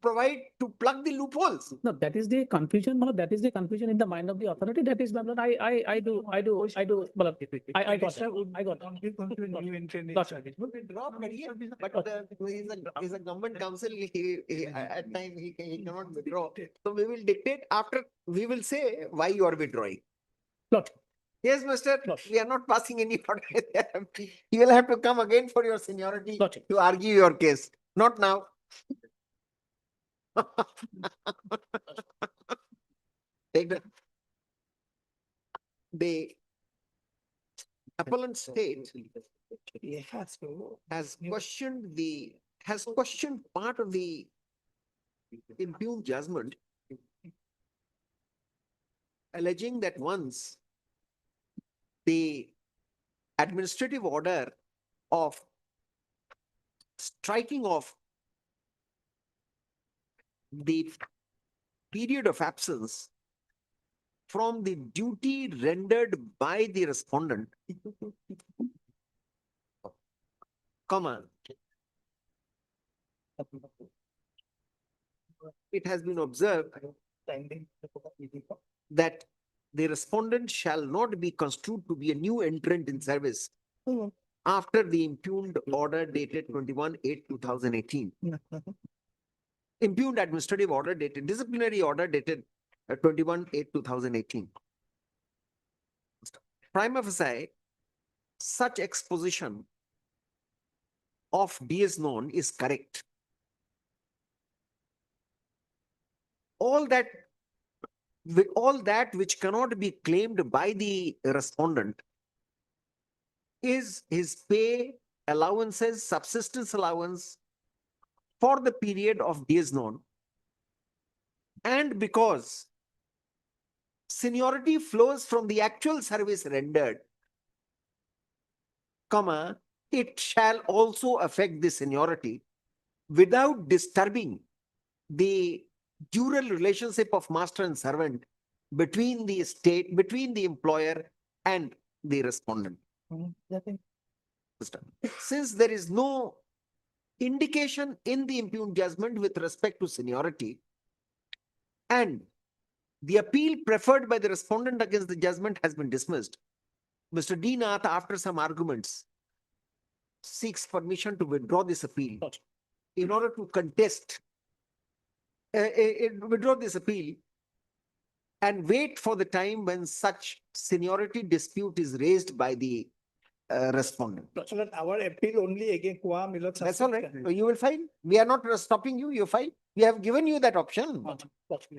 plug the loopholes? No, that is the confusion. That is the confusion in the mind of the authority. That is, I do. I got it. I got it. But he's a government counsel. At times he cannot withdraw. So we will dictate after. We will say why you are withdrawing. Yes, Mister. We are not passing any order. You will have to come again for your seniority to argue your case. Not now. The appellant state has questioned part of the impugned judgment, alleging that once the administrative order of striking off the period of absence from the duty rendered by the respondent, comma, it has been observed that the respondent shall not be construed to be a new entrant in service after the impugned order dated 21/8/2018. Impugned administrative order dated, disciplinary order dated 21/8/2018. Prima facie, such exposition of DS known is correct. All that which cannot be claimed by the respondent is his pay, allowances, subsistence allowance for the period of days known. And because seniority flows from the actual service rendered, comma, it shall also affect the seniority without disturbing the dual relationship of master and servant between the state, between the employer and the respondent. Since there is no indication in the impugned judgment with respect to seniority, and the appeal preferred by the respondent against the judgment has been dismissed, Mr. D. Nath, after some arguments, seeks permission to withdraw this appeal in order to contest, withdraw this appeal and wait for the time when such seniority dispute is raised by the respondent. Our appeal only again qua Milot. That's all right. You will file. We are not stopping you. You file. We have given you that option.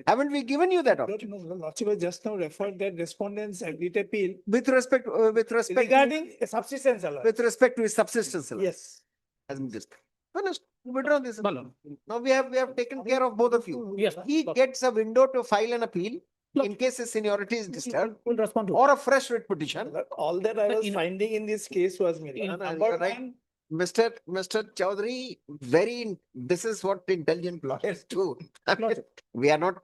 Haven't we given you that option? Lordship just now referred that respondents agreed appeal With respect, regarding a subsistence allowance. with respect to his subsistence allowance. Yes. Has been discussed. Finished. Withdraw this. Now we have taken care of both of you. Yes. He gets a window to file an appeal in case his seniority is disturbed Will respond to. or a fresh writ petition. All that I was in- finding in this case was No, no, number you're right. one, Mr. Chaudhary, this is what intelligent lawyers do. We are not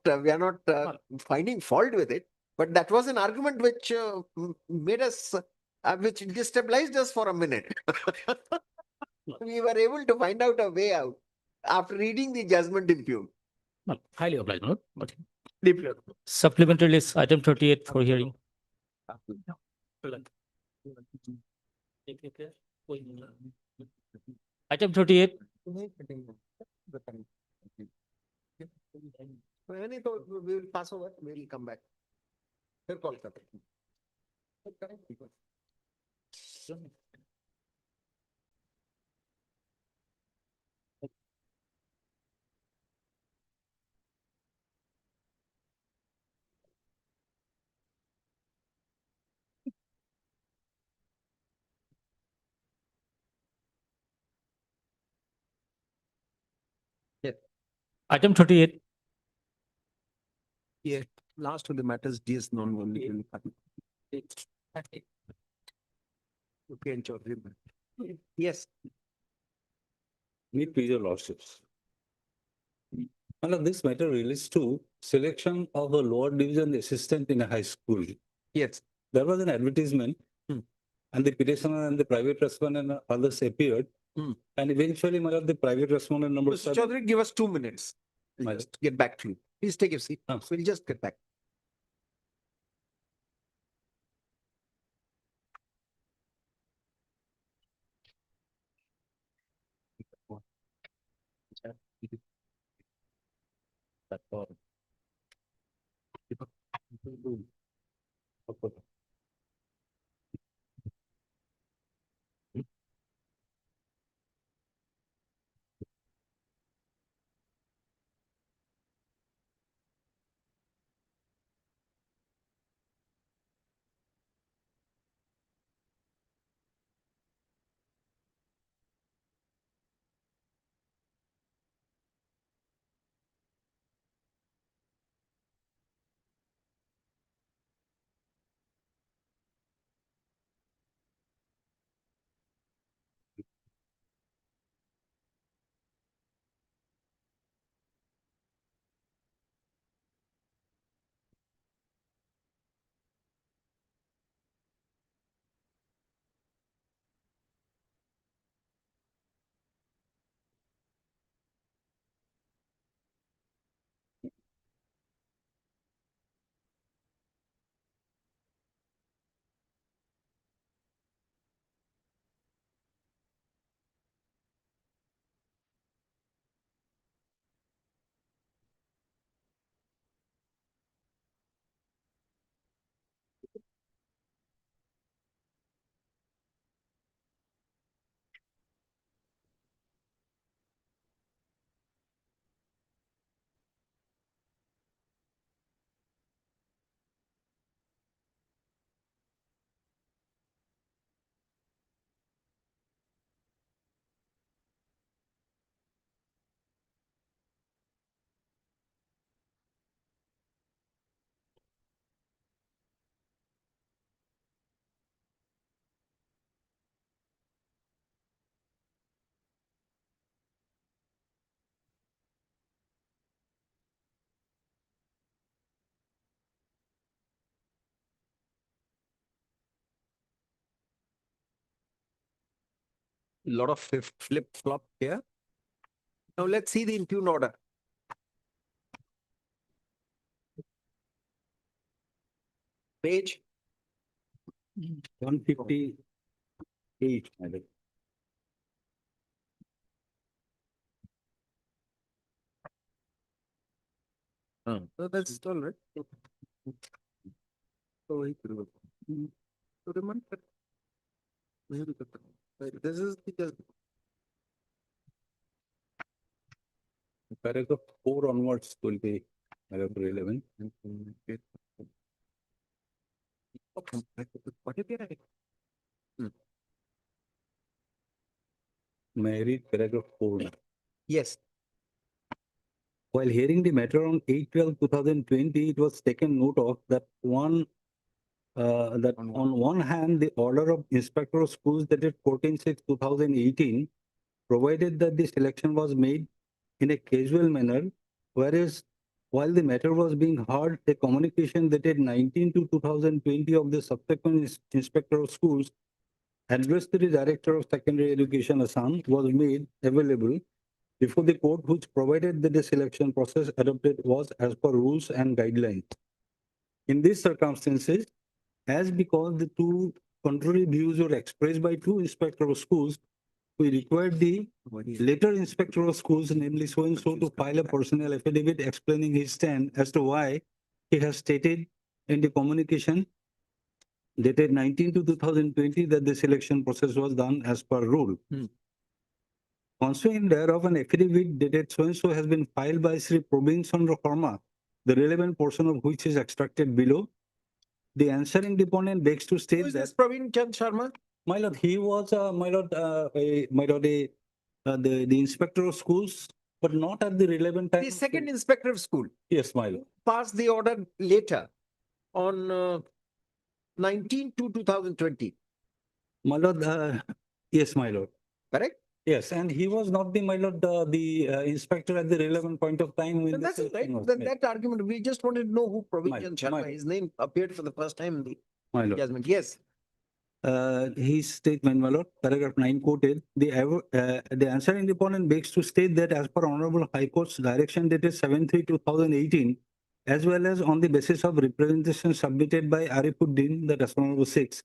finding fault with it, but that was an argument which made us, which destabilized us for a minute. We were able to find out a way out after reading the judgment impugned. Well, highly obliged, no? Okay. Supplementary list, item 38 for hearing. Item 38. We will pass over, we will come back. फिर call करते हैं. Item 38. Yeah, last of the matters, DS non only. Okay, and Chaudhary. Yes. Meet with your lordships. This matter relates to selection of a lower division assistant in a high school. Yes. There was an advertisement and the petitioner and the private respondent and others appeared. And eventually, the private respondent number Mr. Chaudhary, give us 2 minutes. We'll just get back to you. Please take your seat. We'll just get back. lot of flip flop here. Now let's see the impugned order. Page 158, my lord. So that's all right. So this is because Paragraph 4 onwards will be relevant. What if you're May I read paragraph 4? Yes. While hearing the matter on 8/12/2020, it was taken note of that on one hand, the order of Inspector of Schools dated 14/6/2018 provided that the selection was made in a casual manner, whereas while the matter was being heard, a communication dated 19/2/2020 of the subsequent Inspector of Schools addressed to the Director of Secondary Education Assam was made available before the court, which provided that the selection process adopted was as per rules and guidelines. In these circumstances, as because the two contrary views were expressed by two Inspector of Schools, we required the later Inspector of Schools, namely so-and-so, to file a personal affidavit explaining his stand as to why he has stated in the communication dated 19/2/2020 that the selection process was done as per rule. Consequent thereof, an affidavit dated so-and-so has been filed by Sri Probin Chandra Sharma, the relevant portion of which is extracted below. The answering deponent begs to state that Praveen Chand Sharma? My lord, he was the Inspector of Schools, but not at the relevant time. The second Inspector of School Yes, my lord. passed the order later on 19/2/2020. My lord, yes, my lord. Correct? Yes, and he was not the, my lord, the inspector at the relevant point of time. When So the that's it, selection right? was That, made. that argument, we just wanted to know who Praveen My- Chand Sharma, my- his name appeared for the first time in the My lord. judgment. Yes. His statement, my lord, paragraph 9 quoted, the answering deponent begs to state that as per Honorable High Court's direction dated 7/3/2018, as well as on the basis of representation submitted by Arifuddin, that as Honorable 6,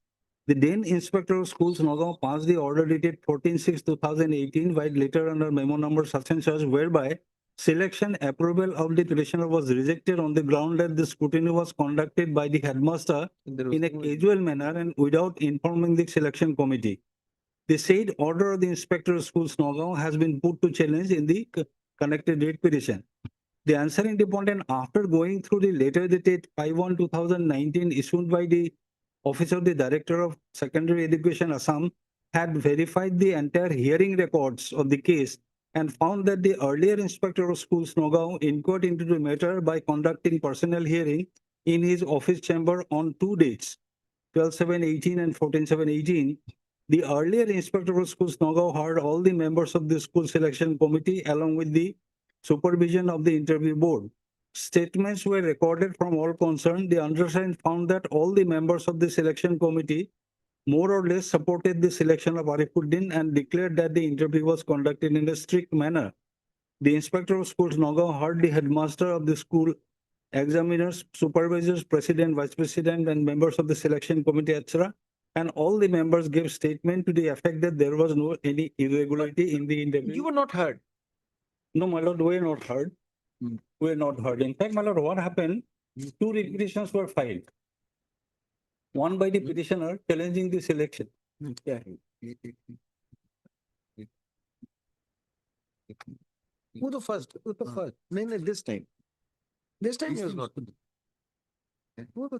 the then Inspector of Schools Nagaon passed the order dated 14/6/2018, while later under memo number such and such, whereby selection approval of the petitioner was rejected on the ground that the scrutiny was conducted by the headmaster in a casual manner and without informing the selection committee. The said order of the Inspector of Schools Nagaon has been put to challenge in the connected date petition. The answering deponent, after going through the letter dated 5/1/2019 issued by the Office of the Director of Secondary Education Assam, had verified the entire hearing records of the case and found that the earlier Inspector of Schools Nagaon inquired into the matter by conducting personal hearing in his office chamber on two dates, 12/7/18 and 14/7/18. The earlier Inspector of Schools Nagaon heard all the members of the school selection committee along with the supervision of the interview board. Statements were recorded from all concerned. The undersigned found that all the members of the selection committee more or less supported the selection of Arifuddin and declared that the interview was conducted in a strict manner. The Inspector of Schools Nagaon heard the headmaster of the school, examiners, supervisors, president, vice president, and members of the selection committee, etc. And all the members gave statement to the effect that there was no any irregularity in the interview. You were not heard. No, my lord, we were not heard. We were not heard. In fact, my lord, what happened? Two petitions were filed. One by the petitioner challenging the selection. Yeah. Who the first? Who the first? No, this time. This time he was not. Who the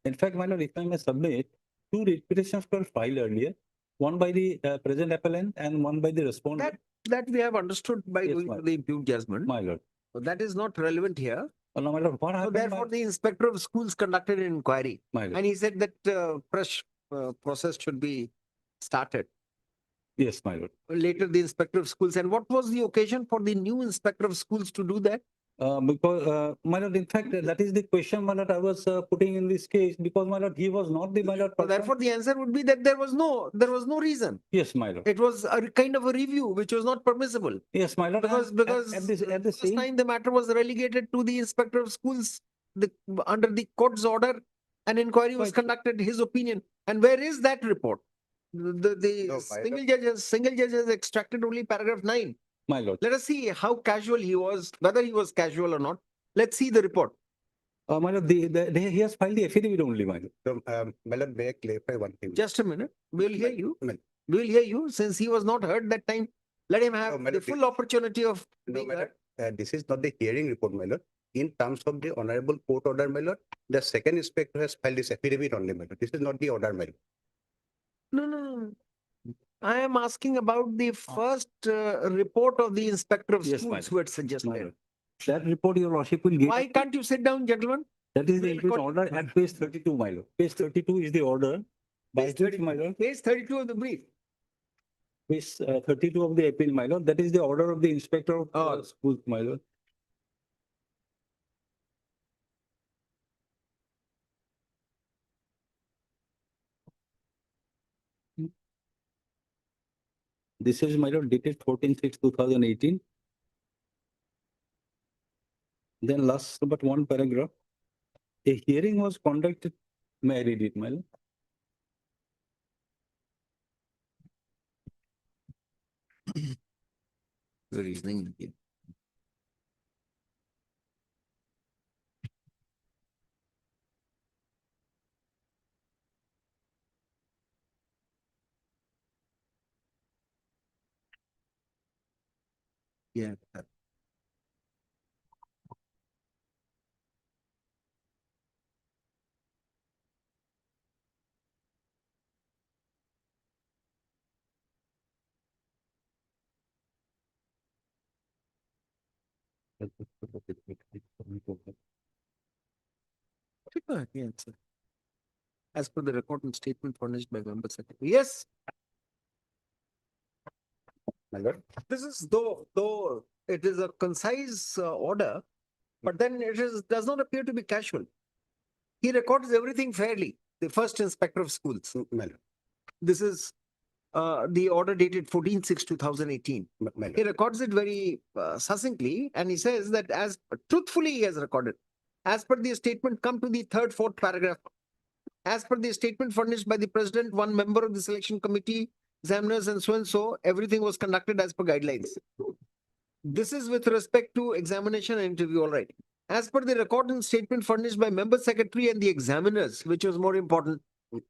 In fact, my lord, if I may submit, two petitions were filed earlier, one by the present appellant and one by the respondent. That we have understood by Yes, going my to the impugned judgment. My lord. So that is not relevant here. No, my lord, what So happened? therefore, the Inspector of Schools conducted an inquiry. My lord. And he said that fresh process should be started. Yes, my lord. Later, the Inspector of Schools. And what was the occasion for the new Inspector of Schools to do that? My lord, in fact, that is the question, my lord, I was putting in this case because, my lord, he was not the, my lord. So person. therefore, the answer would be that there was no reason. Yes, my lord. It was a kind of a review which was not permissible. Yes, my lord. Because and because at the first same, time the matter was relegated to the inspector of schools, under the court's order, an inquiry was conducted. His opinion, and where is that report? The single judge has extracted only paragraph 9. my lord. Let us see how casual he was, whether he was casual or not. Let's see the report. My lord, he has filed the affidavit only, my lord. So, my lord, may I clarify one thing? Just a minute. We'll hear you. Well, We'll hear you. Since he was not heard that time, let him have my the lord, full opportunity of No, being my heard. lord, this is not the hearing report, my lord. In terms of the honorable court order, my lord, the second inspector has filed this affidavit only, my lord. This is not the order, my lord. No. I am asking about the first report of the inspector of Yes, schools who had suggested. That report, your lordship will get. Why can't you sit down, gentlemen? That is the impute order at page 32, my lord. Page 32 is the order. By which, my lord, Page 32 of the brief. page 32 of the appeal, my lord. That is the order of the inspector of schools, my lord. This is, my lord, dated 14/6/2018. Then last but one paragraph. A hearing was conducted. May I read it, my lord? Good evening. Yeah. As per the record and statement furnished by member secretary. Yes. My lord. This is though it is a concise order, but then does not appear to be casual. He records everything fairly. The first inspector of schools. My lord. This is the order dated 14/6/2018. He records it very succinctly, and he says that as truthfully he has recorded. As per the statement, come to the third, fourth paragraph. As per the statement furnished by the president, one member of the selection committee, examiners, and so, everything was conducted as per guidelines. This is with respect to examination and interview, all right. As per the record and statement furnished by member secretary and the examiners, which was more important,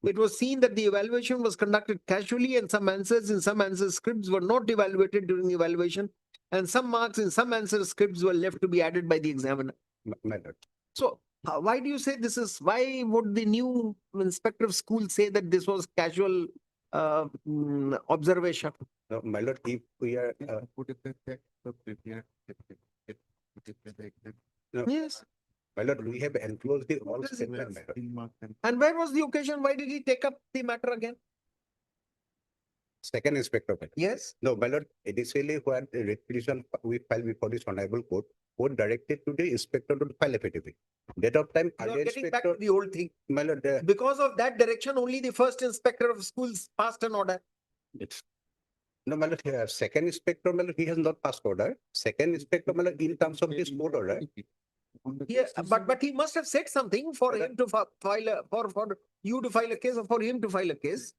it was seen that the evaluation was conducted casually and some answers in some answer scripts were not evaluated during the evaluation and some marks in some answer scripts were left to be added by the examiner. My lord. So why do you say this is, why would the new inspector of school say that this was casual observation? No, my lord, if we are Yes. My lord, we have enclosed the all statement, my lord. And where was the occasion? Why did he take up the matter again? Second inspector, my lord. Yes. No, my lord, initially when the writ petition we filed before this honorable court directed to the inspector to file affidavit. That of time, You are earlier getting back inspector, to the old thing. my lord, Because of that direction, only the first inspector of schools passed an order. it's no, my lord, second inspector, my lord, he has not passed order. Second inspector, my lord, in terms of this court order. Yeah, but he must have said something for him to file for you to file a case or for him to file a case.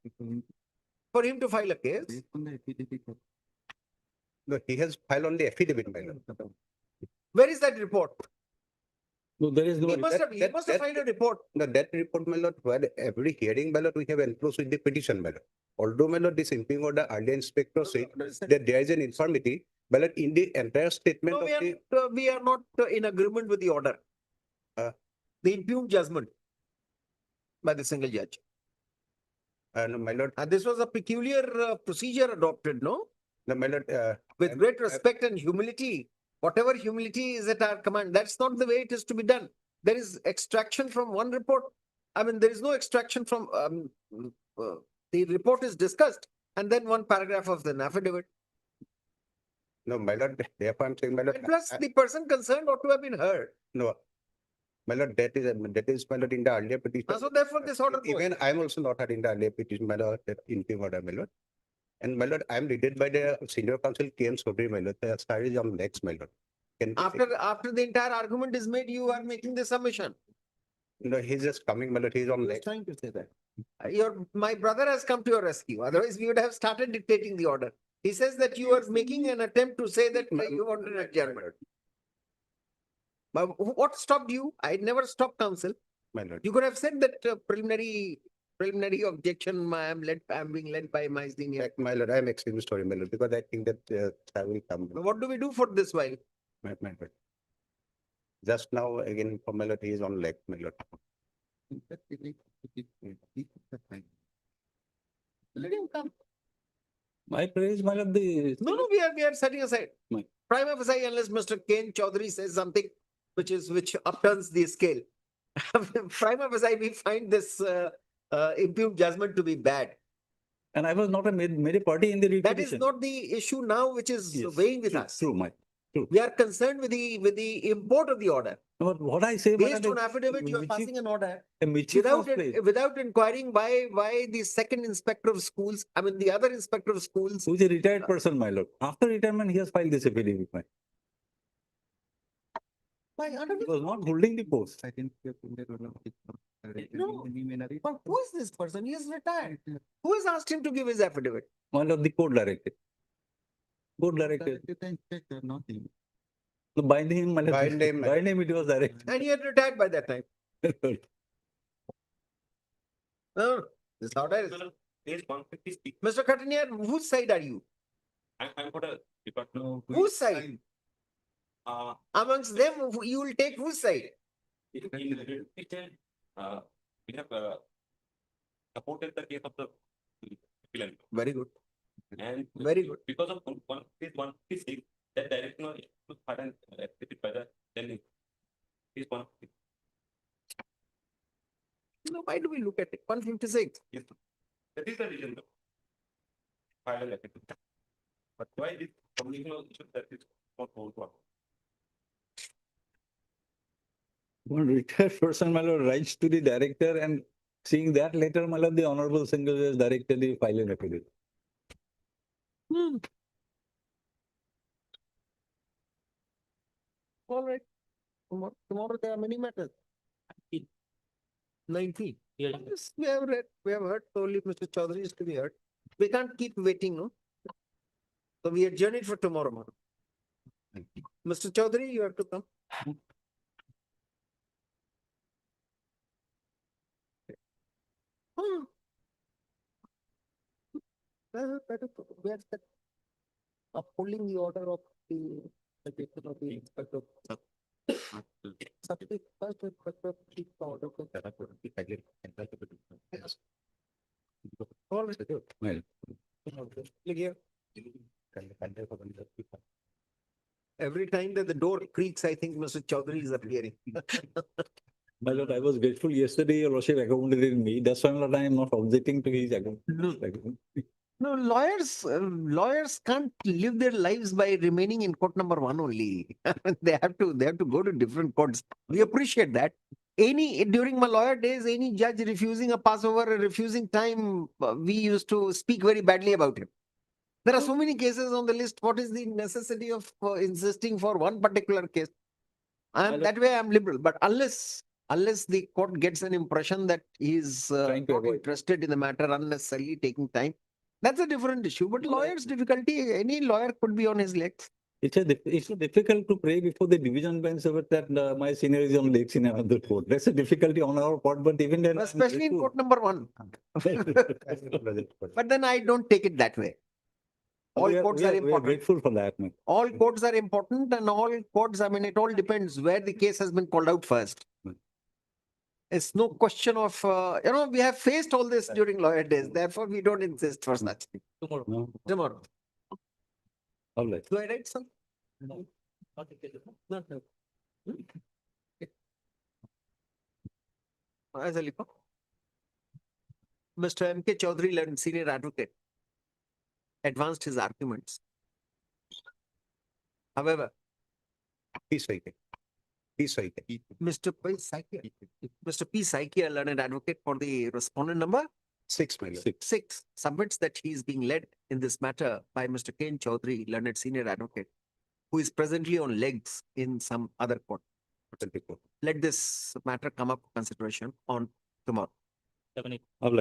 For him to file a case. No, he has filed on the affidavit, my lord. Where is that report? No, there is no. He must have filed a report. No, that report, my lord, where every hearing, my lord, we have enclosed with the petition, my lord. Although, my lord, this imping order earlier inspector said that there is an infirmity, but in the entire statement No, of we are not in agreement with the order. The impugned judgment by the single judge. no, my lord. And this was a peculiar procedure adopted, no? No, my lord. With great respect and humility. Whatever humility is at our command, that's not the way it is to be done. There is extraction from one report. I mean, there is no extraction from the report is discussed and then one paragraph of the affidavit. No, my lord, therefore I'm saying, my lord. And plus, the person concerned ought to have been heard. No. My lord, that is my lord in the earlier petition. So therefore, this order goes. Even I'm also not heard in the earlier petition, my lord, that interim order, my lord. And my lord, I'm leaded by the senior counsel K.M. Sobri, my lord. The star is on next, my lord. Can we say- After the entire argument is made, you are making the submission. No, he's just coming, my lord. He's on Who's next. trying to say that? My brother has come to your rescue. Otherwise, we would have started dictating the order. He says that you are making an attempt to say that you want an adjournment. But what stopped you? I never stopped counsel. My lord. You could have said that preliminary objection. I'm being led by my senior. My lord, I'm extremely sorry, my lord, because I think that I will come. What do we do for this while? My lord. Just now, again, for my lord, he is on leg, my lord. Let him come. My praise, my lord, No, we are setting aside. My- Prima facie, unless Mr. Ken Chaudhary says something which upturns the scale. Prima facie, we find this impugned judgment to be bad. And I was not made a party in the That repetition. is not the issue now which is Yes, weighing with true, us. True, my. We are concerned with the import of the order. No, but what I say, my Based lord, on affidavit, you are mischief- passing an order a mischief was without played. without inquiring why the second inspector of schools, I mean the other inspector of schools. Who is a retired person, my lord. After retirement, he has filed this affidavit, my. He was not holding the post. No, but who is this person? He is retired. Who has asked him to give his affidavit? One of the court directed. Court directed. No, by name, my lord. By name, my By name, it was directed. And he had retired by that time. No, this order is. Mr. Kataniar, whose side are you? I'm for the department. Whose side? Amongst them, you will take whose side? We have supported the case of the villain. Very good. And Very good. because of one six, that direction was pardon accepted by the then is one. No, why do we look at it? 156. Yes, that is the reason. Final accepted. But why this communication issue that is not hold to? One retired person, my lord, writes to the director and seeing that letter, my lord, the honorable single has directed the file an affidavit. All right. Tomorrow there are many matters. 19. Yeah. Yes, we have read, we have heard, only Mr. Chaudhary is to be heard. We can't keep waiting, no? So we adjourn it for tomorrow morning. Mr. Chaudhary, you have to come. We are upholding the order of the inspector. All right. Well, Look here. Every time that the door creaks, I think Mr. Chaudhary is appearing. my lord, I was grateful yesterday, your lordship accommodated me. That's why, my lord, I am not objecting to his account. No, lawyers can't live their lives by remaining in court number one only. They have to go to different courts. We appreciate that. During my lawyer days, any judge refusing a passover or refusing time, we used to speak very badly about him. There are so many cases on the list. What is the necessity of insisting for one particular case? That way I'm liberal. But unless the court gets an impression that he is not interested in the matter, unnecessarily taking time, that's a different issue. But lawyer's difficulty, any lawyer could be on his legs. It's difficult to pray before the division bench about that my senior is on legs in another court. That's a difficulty on our part, but even then. Especially in court number one. But then I don't take it that way. All courts are We are important. grateful for that, man. All courts are important and all courts, I mean, it all depends where the case has been called out first. It's no question of, we have faced all this during lawyer days. Therefore, we don't insist for such thing. Tomorrow. All right. Do I write some? No. No. Mr. M.K. Chaudhary, senior advocate, advanced his arguments. However, P. Saike. Mr. P. Saike, a learned advocate for the respondent number 6, my lord. 6, submits that he is being led in this matter by Mr. Ken Chaudhary, learned senior advocate, who is presently on legs in some other court. Let this matter come up for consideration on tomorrow. 7, 8.